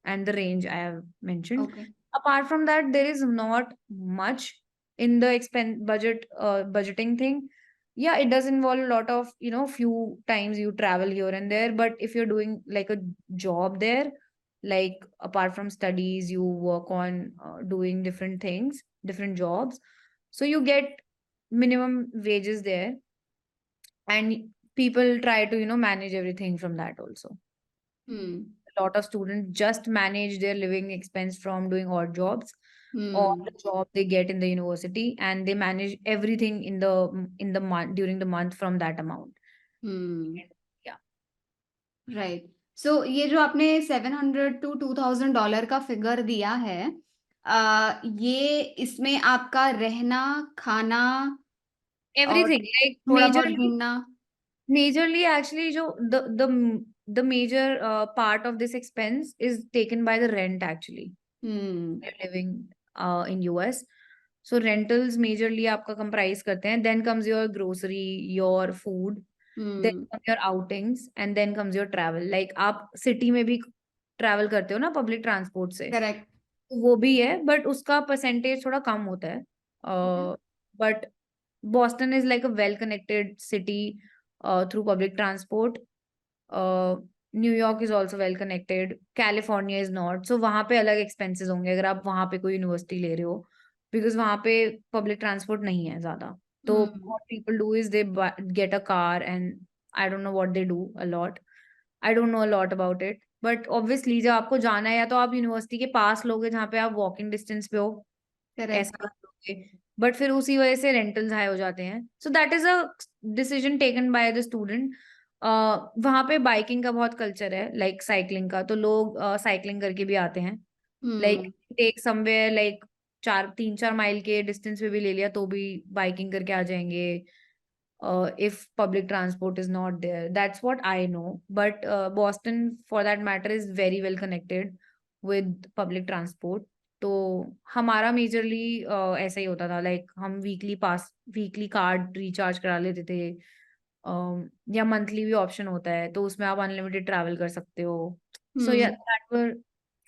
and the range I have mentioned. Okay. Apart from that, there is not much in the expense budgeting thing. Yeah, it does involve a lot of, few times you travel here and there. But if you're doing like a job there, like apart from studies, you work on doing different things, different jobs. So you get minimum wages there, and people try to, manage everything from that also. Hmm. A lot of students just manage their living expense from doing odd jobs or Hmm. the job they get in the university, and they manage everything in the month during the month from that amount. Hmm. Yeah. Right. So ये जो आपने $700 to $2,000 का figure दिया है, ये इसमें आपका रहना, खाना और Everything, like थोड़ा बहुत घूमना. majorly actually the major part of this expense is taken by the rent actually. Hmm. You're living in US. So rentals majorly आपका comprise करते हैं. Then comes your grocery, your food, then hmm. come your outings, and then comes your travel. Like आप city में भी travel करते हो ना public transport से, करेक्ट. वो भी है, but उसका percentage थोड़ा कम होता है. But Boston is like a well connected city through public transport. uh, New York is also well connected. California is not. So वहाँ पे अलग expenses होंगे अगर आप वहाँ पे कोई university ले रहे हो, because वहाँ पे public transport नहीं है ज़्यादा. तो हम्म. what people do is they get a car, and I don't know what they do a lot. I don't know a lot about it. But obviously जब आपको जाना है, या तो आप यूनिवर्सिटी के पास लोगे जहाँ पे आप वॉकिंग डिस्टेंस पे हो, करेक्ट. ऐसा कर लोगे. बट फिर उसी वजह से रेंटल्स हाई हो जाते हैं. So that is a decision taken by the student. वहाँ पे बाइकिंग का बहुत कल्चर है, लाइक साइकिलिंग का, तो लोग साइकिलिंग करके भी आते हैं. लाइक हम्म. टेक समवेयर लाइक 3-4 माइल के डिस्टेंस पे भी ले लिया तो भी बाइकिंग करके आ जाएंगे. If public transport is not there, that's what I know. But Boston for that matter is very well connected with public transport. तो हमारा मेजरली ऐसा ही होता था, लाइक हम वीकली कार्ड रिचार्ज करा लेते थे या मंथली भी ऑप्शन होता है, तो उसमें आप अनलिमिटेड ट्रैवल कर सकते हो. सो या Hmm. That were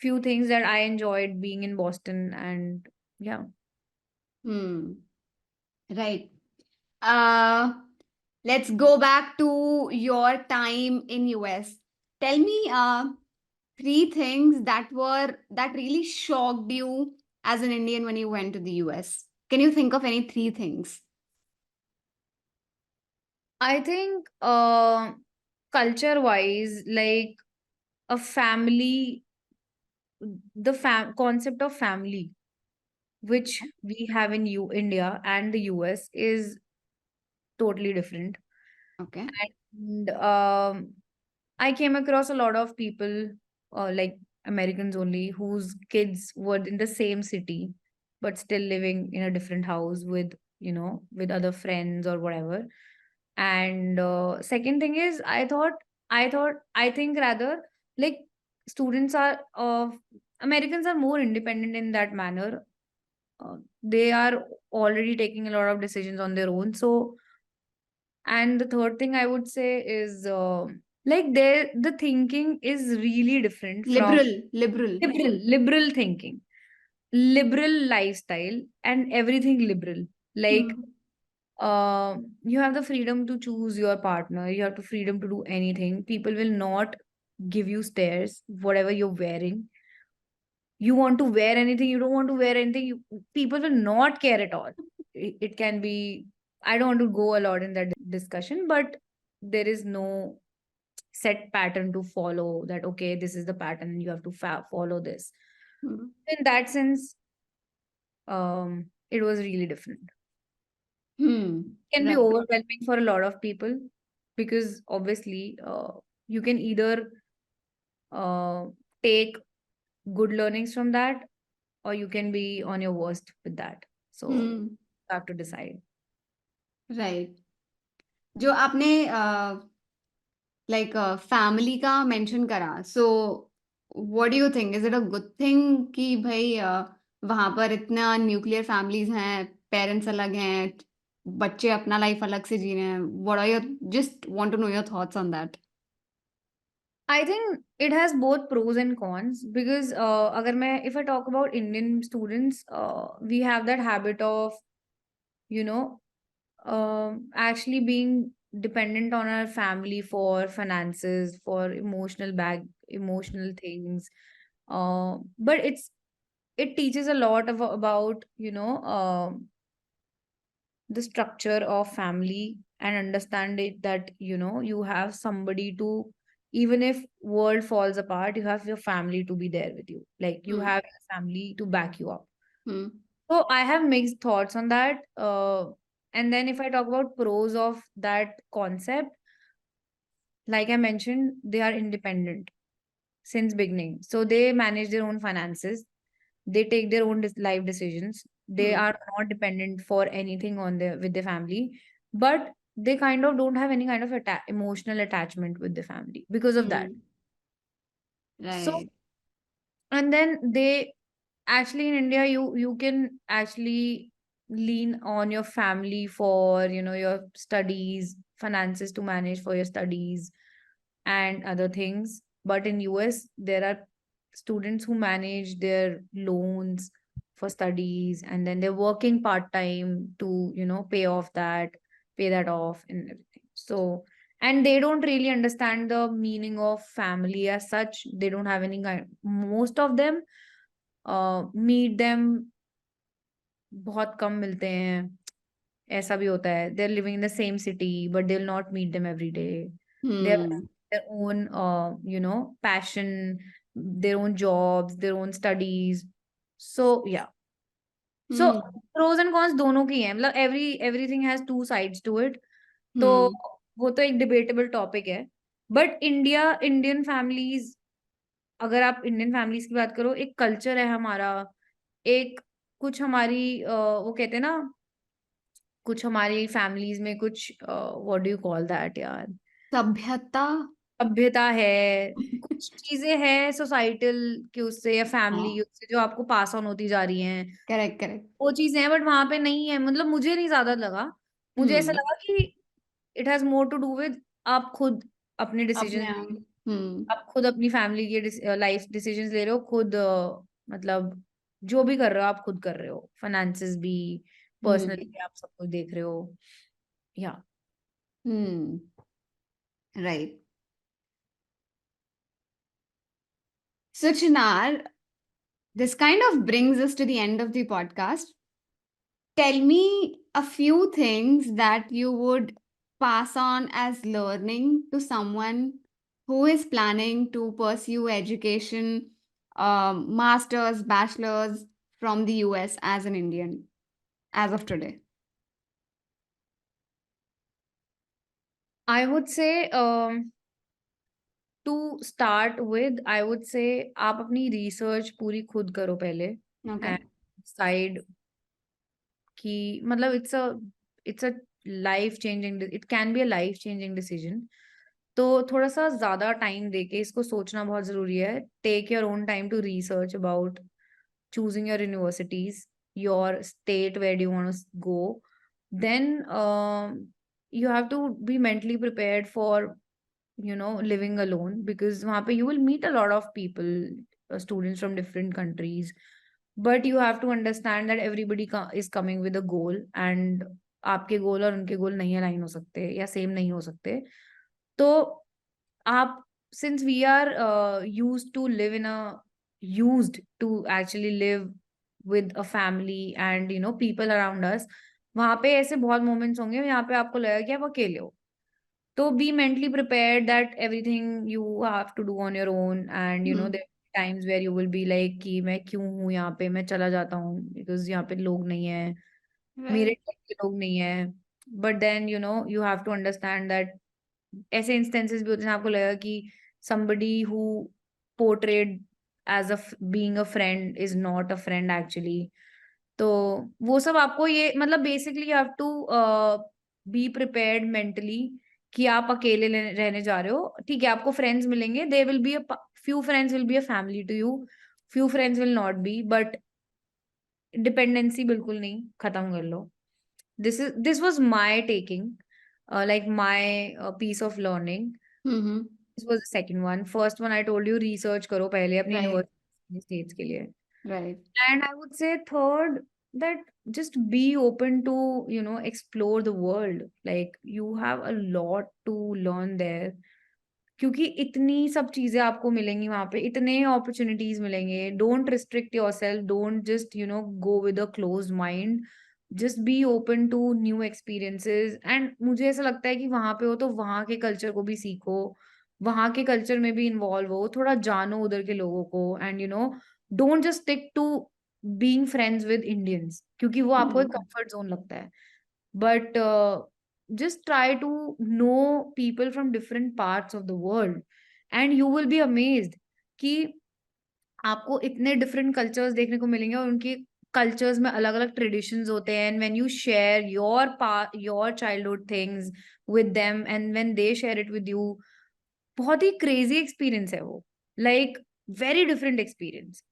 few things that I enjoyed being in Boston, and yeah. Hmm. Right. Uh, let's go back to your time in US. Tell me three things that really shocked you as an Indian when you went to the US. Can you think of any three things? I think culture wise, like a family, the concept of family which we have in India and the US is totally different. Okay. And I came across a lot of people, like Americans only, whose kids were in the same city, but still living in a different house with, with other friends or whatever. And second thing is, I think rather, like, students are Americans are more independent in that manner. They are already taking a lot of decisions on their own. So, and the third thing I would say is, like, the thinking is really different from Liberal, liberal. liberal thinking, liberal lifestyle, and everything liberal. Like, Hmm. you have the freedom to choose your partner. You have the freedom to do anything. People will not give you stares, whatever you're wearing. You want to wear anything, you don't want to wear anything, people will not care at all. It can be, I don't want to go a lot in that discussion, but there is no set pattern to follow, that okay, this is the pattern, you have to follow this. Hmm. In that sense, it was really different. Hmm. Can be Right. overwhelming for a lot of people, because obviously, you can either uh, take good learnings from that, or you can be on your worst with that. So Hmm. you have to decide. Right. जो आपने like family का mention करा, so what do you think, is it a good thing कि भाई वहां पर इतना nuclear families हैं, पेरेंट्स अलग हैं, बच्चे अपना लाइफ अलग से जी रहे हैं? What are your, just want to know your thoughts on that. I think it has both pros and cons, because if I talk about Indian students, we have that habit of, you know, actually being dependent on our family for finances, for emotional things. But it teaches a lot about, the structure of family, and understand it, that you have somebody to, even if world falls apart, you have your family to be there with you, like you Hmm. have your family to back you up. Hmm. So I have mixed thoughts on that. And then if I talk about pros of that concept, like I mentioned, they are independent since beginning, so they manage their own finances, they take their own life decisions, they Hmm. are not dependent for anything on their with their family, but they kind of don't have any kind of emotional attachment with the family because of that. Hmm. So, Right. and then they, actually in India, you can actually lean on your family for, your studies, finances to manage for your studies and other things. But in US, there are students who manage their loans for studies, and then they're working part time to, pay that off and everything. So, and they don't really understand the meaning of family as such. They don't have any kind, most of them meet them बहुत कम मिलते हैं. ऐसा भी होता है. They're living in the same city, but they'll not meet them every day. They have Hmm. their own, passion, their own jobs, their own studies. So yeah. So Hmm. pros and cons दोनों की हैं. मतलब everything has two sides to it. तो Hmm. वो तो एक debatable topic है. But Indian families, अगर आप इंडियन फैमिलीज की बात करो, एक कल्चर है हमारा, एक कुछ हमारी वो कहते हैं ना, कुछ हमारी फैमिलीज में कुछ, what do you call that यार, सभ्यता. सभ्यता है, कुछ चीजें हैं सोसाइटल के उससे या फैमिली हाँ. के उससे जो आपको पास ऑन होती जा रही हैं. Correct, correct. वो चीजें हैं, बट वहां पे नहीं है. मतलब मुझे नहीं ज्यादा लगा. मुझे ऐसा Hmm. लगा कि it has more to do with आप खुद अपने अपने डिसीजन, आप। आप खुद अपनी फैमिली के लाइफ डिसीजंस ले रहे हो खुद, मतलब जो भी कर रहे हो आप खुद कर रहे हो, फाइनेंसेस भी, पर्सनली हम्म। भी आप सब कुछ देख रहे हो। या हम्म। Right. So, Chinar, this kind of brings us to the end of the podcast. Tell me a few things that you would pass on as learning to someone who is planning to pursue education, master's, bachelor's from the US as an Indian as of today. I would say to start with, I would say आप अपनी research पूरी खुद करो पहले, Okay. And side कि मतलब it's a life changing, it can be a life changing decision. तो थोड़ा सा ज्यादा टाइम देके इसको सोचना बहुत जरूरी है। Take your own time to research about choosing your universities, your state, where do you want to go. Then you have to be mentally prepared for, living alone, because वहाँ पे you will meet a lot of people, students from different countries, but you have to understand that everybody is coming with a goal, and आपके गोल और उनके गोल नहीं align हो सकते या same नहीं हो सकते। तो आप, since we are used to actually live with a family and people around us, वहां पे ऐसे बहुत मोमेंट्स होंगे यहाँ पे आपको लगेगा कि आप अकेले हो। तो be mentally prepared that everything you have to do on your own, and Hmm. there are times where you will be like कि मैं क्यों हूँ यहाँ पे, मैं चला जाता हूँ because यहाँ पे लोग नहीं है, मेरे Right. type के लोग नहीं है। But then you have to understand that ऐसे इंस्टेंसेस भी होते हैं आपको लगेगा कि somebody who portrayed as a being a friend is not a friend actually। तो वो सब आपको ये मतलब basically you have to be prepared mentally कि आप अकेले रहने जा रहे हो। ठीक है, आपको फ्रेंड्स मिलेंगे, they will be a few friends will be a family to you, few friends will not be, but dependency बिल्कुल नहीं, खत्म कर लो। This was my taking, like my piece of learning. Mm-hmm. This was the second one. First one I told you research करो पहले अपनी Right. University states के लिए। Right. And I would say third, that just be open to explore the world. Like you have a lot to learn there, क्योंकि इतनी सब चीजें आपको मिलेंगी वहां पे, इतने अपॉर्चुनिटीज मिलेंगे। Don't restrict yourself, don't just go with a closed mind, just be open to new experiences. And मुझे ऐसा लगता है कि वहां पे हो तो वहां के कल्चर को भी सीखो, वहां के कल्चर में भी इन्वॉल्व हो, थोड़ा जानो उधर के लोगों को, and don't just stick to being friends with Indians, क्योंकि वो आपको एक Mm. कंफर्ट जोन लगता है। but just try to know people from different parts of the world, and you will be amazed कि आपको इतने डिफरेंट कल्चर्स देखने को मिलेंगे, और उनके कल्चर्स में अलग अलग ट्रेडिशंस होते हैं। And when you share your childhood things with them, and when they share it with you, बहुत ही क्रेजी एक्सपीरियंस है वो, लाइक वेरी डिफरेंट एक्सपीरियंस।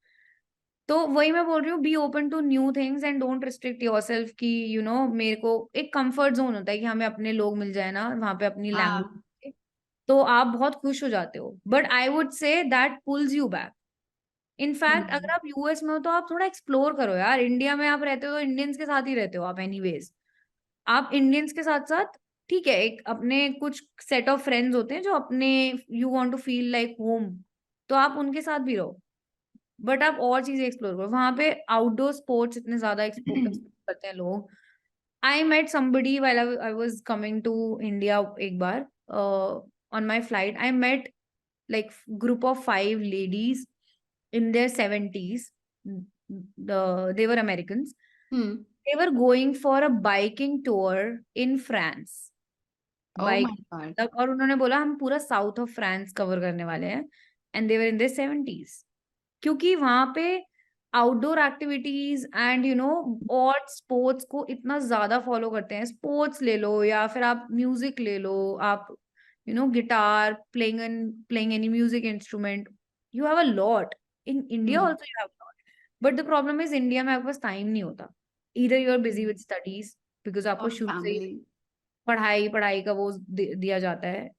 तो वही मैं बोल रही हूँ, be open to new things and don't restrict yourself कि मेरे को एक कंफर्ट जोन होता है कि हमें अपने लोग मिल जाए ना वहां पे अपनी Ah. लैंग्वेज, तो आप बहुत खुश हो जाते हो। But I would say that pools you back. In fact अगर Hmm. आप यूएस में हो तो आप थोड़ा एक्सप्लोर करो यार। इंडिया में आप रहते हो तो इंडियंस के साथ ही रहते हो आप एनीवेज। आप इंडियंस के साथ साथ, ठीक है, एक अपने कुछ सेट ऑफ फ्रेंड्स होते हैं जो अपने, you want to feel like home, तो आप उनके साथ भी रहो। बट आप और चीजें एक्सप्लोर करो वहां पे। आउटडोर स्पोर्ट्स इतने ज्यादा एक्सप्लोर करते हैं लोग। I met somebody while I was coming to India एक बार, on my flight I met like group of 5 ladies in their 70s. They were Americans. Hmm. They were going for a biking tour in France. Oh bike, my God. तब, और उन्होंने बोला हम पूरा south of France cover करने वाले हैं, and they were in their 70s। क्योंकि वहां पे आउटडोर एक्टिविटीज एंड और स्पोर्ट्स को इतना ज्यादा फॉलो करते हैं। स्पोर्ट्स ले लो या फिर आप म्यूजिक ले लो, आप guitar playing any music instrument, you have a lot. In India Hmm. Also you have lot, but the problem is India में आपके पास टाइम नहीं होता। इधर you are busy with studies, because आपको Or शुरू से ही family. पढ़ाई पढ़ाई का वो दिया जाता है।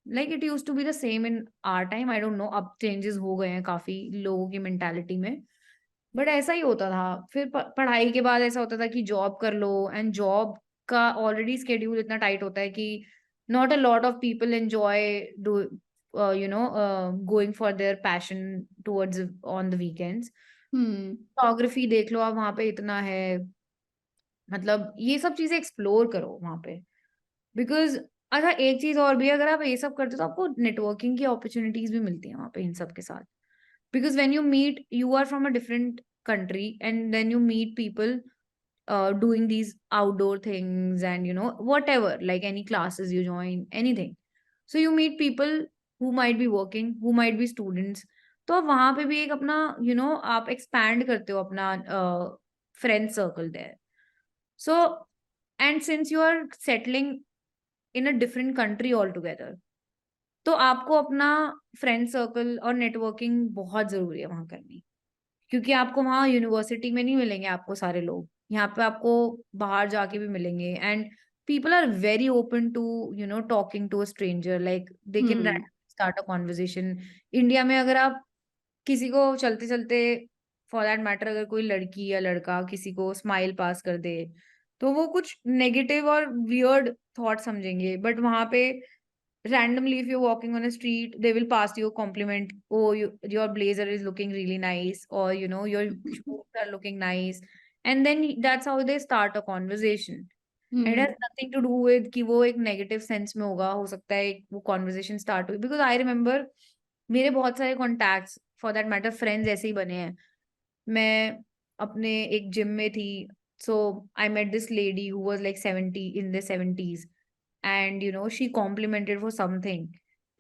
Like it use to be the same in our time, I don't know, अब चेंजेस हो गए हैं काफी लोगों की मेंटालिटी में, बट ऐसा ही होता था। फिर पढ़ाई के बाद ऐसा होता था कि जॉब कर लो, एंड जॉब का ऑलरेडी स्केड्यूल इतना टाइट होता है कि not a lot of people enjoy do going for their passion towards on the weekends. Hmm photography देख लो आप, वहां पे इतना है, मतलब ये सब चीजें एक्सप्लोर करो वहां पे। बिकॉज अच्छा, एक चीज और भी है, अगर आप ये सब करते हो तो आपको नेटवर्किंग की अपॉर्चुनिटीज भी मिलती हैं वहां पे इन सब के साथ। Because when you meet, you are from a different country, and then you meet people doing these outdoor things, and you know, whatever, like any classes you join, anything. So you meet people who might be working, who might be students. तो आप वहां पे भी एक अपना आप expand करते हो अपना friend circle there. So, and since you are settling in a different country altogether, तो आपको अपना फ्रेंड सर्कल और नेटवर्किंग बहुत जरूरी है वहां करनी। क्योंकि आपको वहाँ यूनिवर्सिटी में नहीं मिलेंगे आपको सारे लोग, यहाँ पे आपको बाहर जाके भी मिलेंगे, and people are very open to talking to a stranger, like they can hmm start a conversation. India में अगर आप किसी को चलते चलते, फॉर दैट मैटर, अगर कोई लड़की या लड़का किसी को स्माइल पास कर दे, तो वो कुछ नेगेटिव और वियर्ड थॉट समझेंगे, बट वहां पे randomly, if you're walking on a street, they will pass you a compliment. Oh, your blazer is looking really nice, or your shoes are looking nice. And then that's how they start a conversation. And it has hmm nothing to do with कि वो एक negative sense में होगा, हो सकता है वो conversation start हुई, because I remember मेरे बहुत सारे contacts, for that matter friends, ऐसे ही बने हैं। मैं अपने एक जिम में थी, so I met this lady who was like 70, in the 70s, and she complimented for something,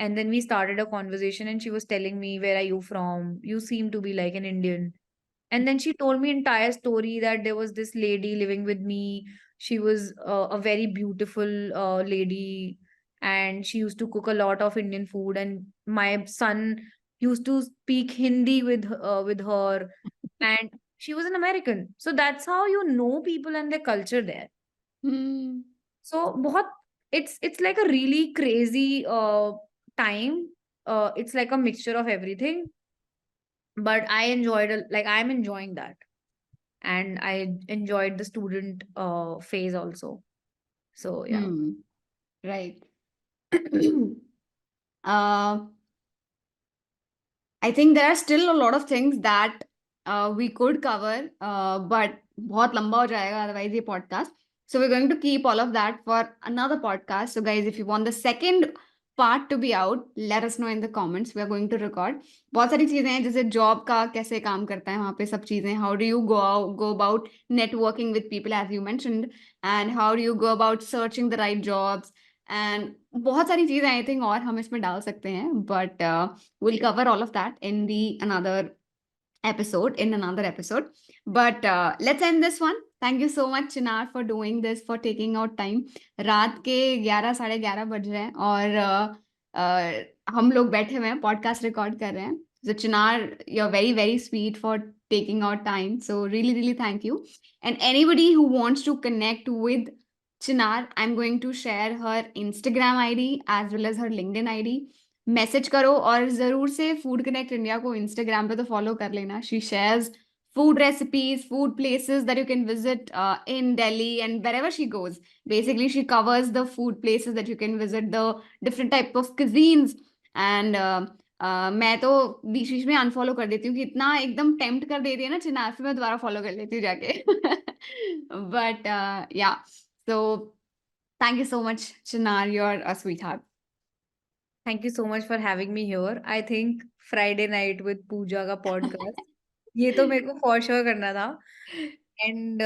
and then we started a conversation, and she was telling me, where are you from, you seem to be like an Indian. And then she told me entire story that there was this lady living with me. She was a very beautiful lady, and she used to cook a lot of Indian food, and my son used to speak Hindi with her, and she was an American. So that's how you know people and their culture there. Hmm So बहुत, it's like a really crazy time. It's like a mixture of everything, but I enjoyed like I'm enjoying that, and I enjoyed the student phase also. So yeah. right. uh I think there are still a lot of things that we could cover, but बहुत लंबा हो जाएगा otherwise ये podcast. So we're going to keep all of that for another podcast. So guys, if you want the second part to be out, let us know in the comments. We are going to record. बहुत सारी चीजें हैं जैसे job का कैसे काम करता है वहाँ पे सब चीजें. How do you go about networking with people as you mentioned, and how do you go about searching the right jobs, and बहुत सारी चीजें आई थिंक और हम इसमें डाल सकते हैं, but we'll cover all of that in another episode. But let's end this one. Thank you so much, Chinar, for doing this, for taking out time. रात के 11 साढ़े 11 बज रहे हैं और हम लोग बैठे हुए हैं पॉडकास्ट रिकॉर्ड कर रहे हैं. So Chinar, you're very very sweet for taking out time. So really really thank you. And anybody who wants to connect with Chinar, I'm going to share her Instagram ID as well as her LinkedIn ID. Message करो और जरूर से food connect India को Instagram पे तो follow कर लेना. She shares food recipes, food places that you can visit in Delhi and wherever she goes. Basically, she covers the food places that you can visit, the different type of cuisines. And मैं तो बीच बीच में unfollow कर देती हूँ कि इतना एकदम टेम्प्ट कर देती है ना चिनार, फिर मैं दोबारा फॉलो कर लेती हूँ जाके. But yeah, so thank you so much Chinar, you are a sweetheart. Thank you so much for having me here. I think Friday night with Pooja का podcast, ये तो मेरे को for sure करना था. And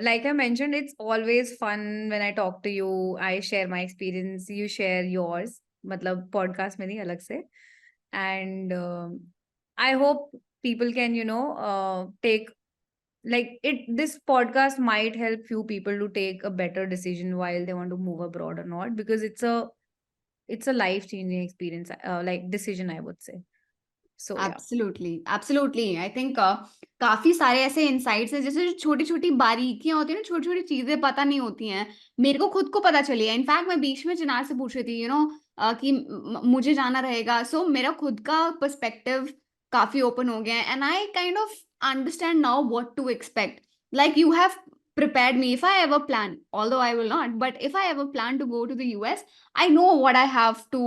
like I mentioned, it's always fun when I talk to you. I share my experience, you share yours. मतलब podcast में नहीं, अलग से. And I hope people can, take like it. This podcast might help few people to take a better decision while they want to move abroad or not, because it's a life changing experience, like decision, I would say. So yeah. Absolutely I think काफी सारे ऐसे insights हैं, जैसे छोटी छोटी बारीकियां होती है ना, छोटी छोटी चीजें पता नहीं होती हैं, मेरे को खुद को पता चली है। इनफैक्ट मैं बीच में चिनार से पूछ रही थी कि मुझे जाना रहेगा, सो मेरा खुद का पर्सपेक्टिव काफी ओपन हो गया है, and I kind of understand now what to expect. Like you have prepared me. If I ever plan, although I will not, but if I ever plan to go to the US, I know what I have to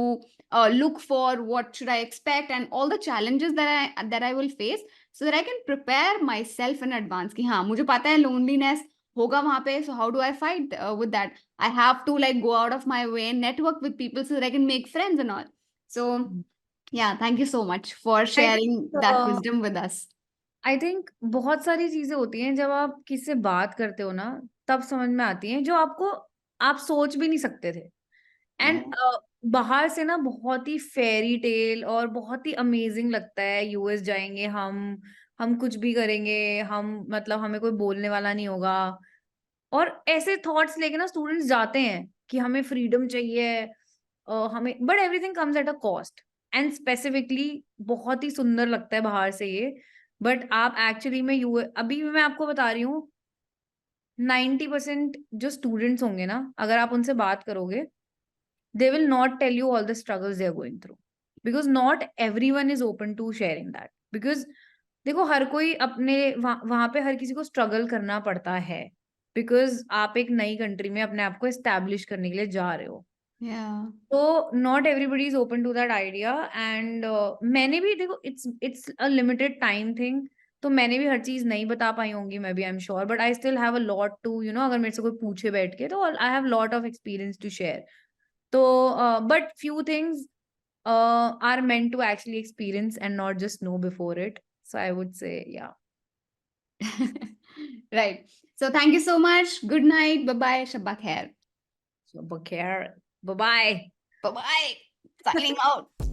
look for, what should I expect, and all the challenges that I will face, so that I can prepare myself in advance कि हाँ मुझे पता है loneliness होगा वहाँ पे, so how do I fight with that? I have to like go out of my way and network with people so that I can make friends and all. So yeah, thank you so much for I sharing think that wisdom with us. I think बहुत सारी चीजें होती हैं जब आप किसी से बात करते हो ना, तब समझ में आती हैं जो आपको आप सोच भी नहीं सकते थे। Yeah. एंड बाहर से ना बहुत ही फेरी टेल और बहुत ही अमेजिंग लगता है, यूएस जाएंगे हम कुछ भी करेंगे, हम मतलब हमें कोई बोलने वाला नहीं होगा, और ऐसे थॉट्स लेके ना स्टूडेंट्स जाते हैं कि हमें फ्रीडम चाहिए, हमें, but everything comes at a cost. And specifically बहुत ही सुंदर लगता है बाहर से ये, बट आप एक्चुअली में यूए अभी भी मैं आपको बता रही हूँ, 90% जो स्टूडेंट्स होंगे ना, अगर आप उनसे बात करोगे, they will not tell you all the struggles they are going through, because not everyone is open to sharing that, because देखो हर कोई अपने वहां पे हर किसी को स्ट्रगल करना पड़ता है, बिकॉज आप एक नई कंट्री में अपने आप को एस्टैब्लिश करने के लिए जा रहे हो। Yeah. तो not everybody is open to that idea, and मैंने भी देखो it's a limited time thing, तो मैंने भी हर चीज नहीं बता पाई होंगी maybe, I am sure, but I still have a lot to अगर मेरे से कोई पूछे बैठ के, तो I have lot of experience to share. तो but few things are meant to actually experience and not just know before it. So I would say, yeah. Right. So thank you so much. Good night. Bye bye. Shabba khair. So, care. Bye bye. Bye bye. Signing out.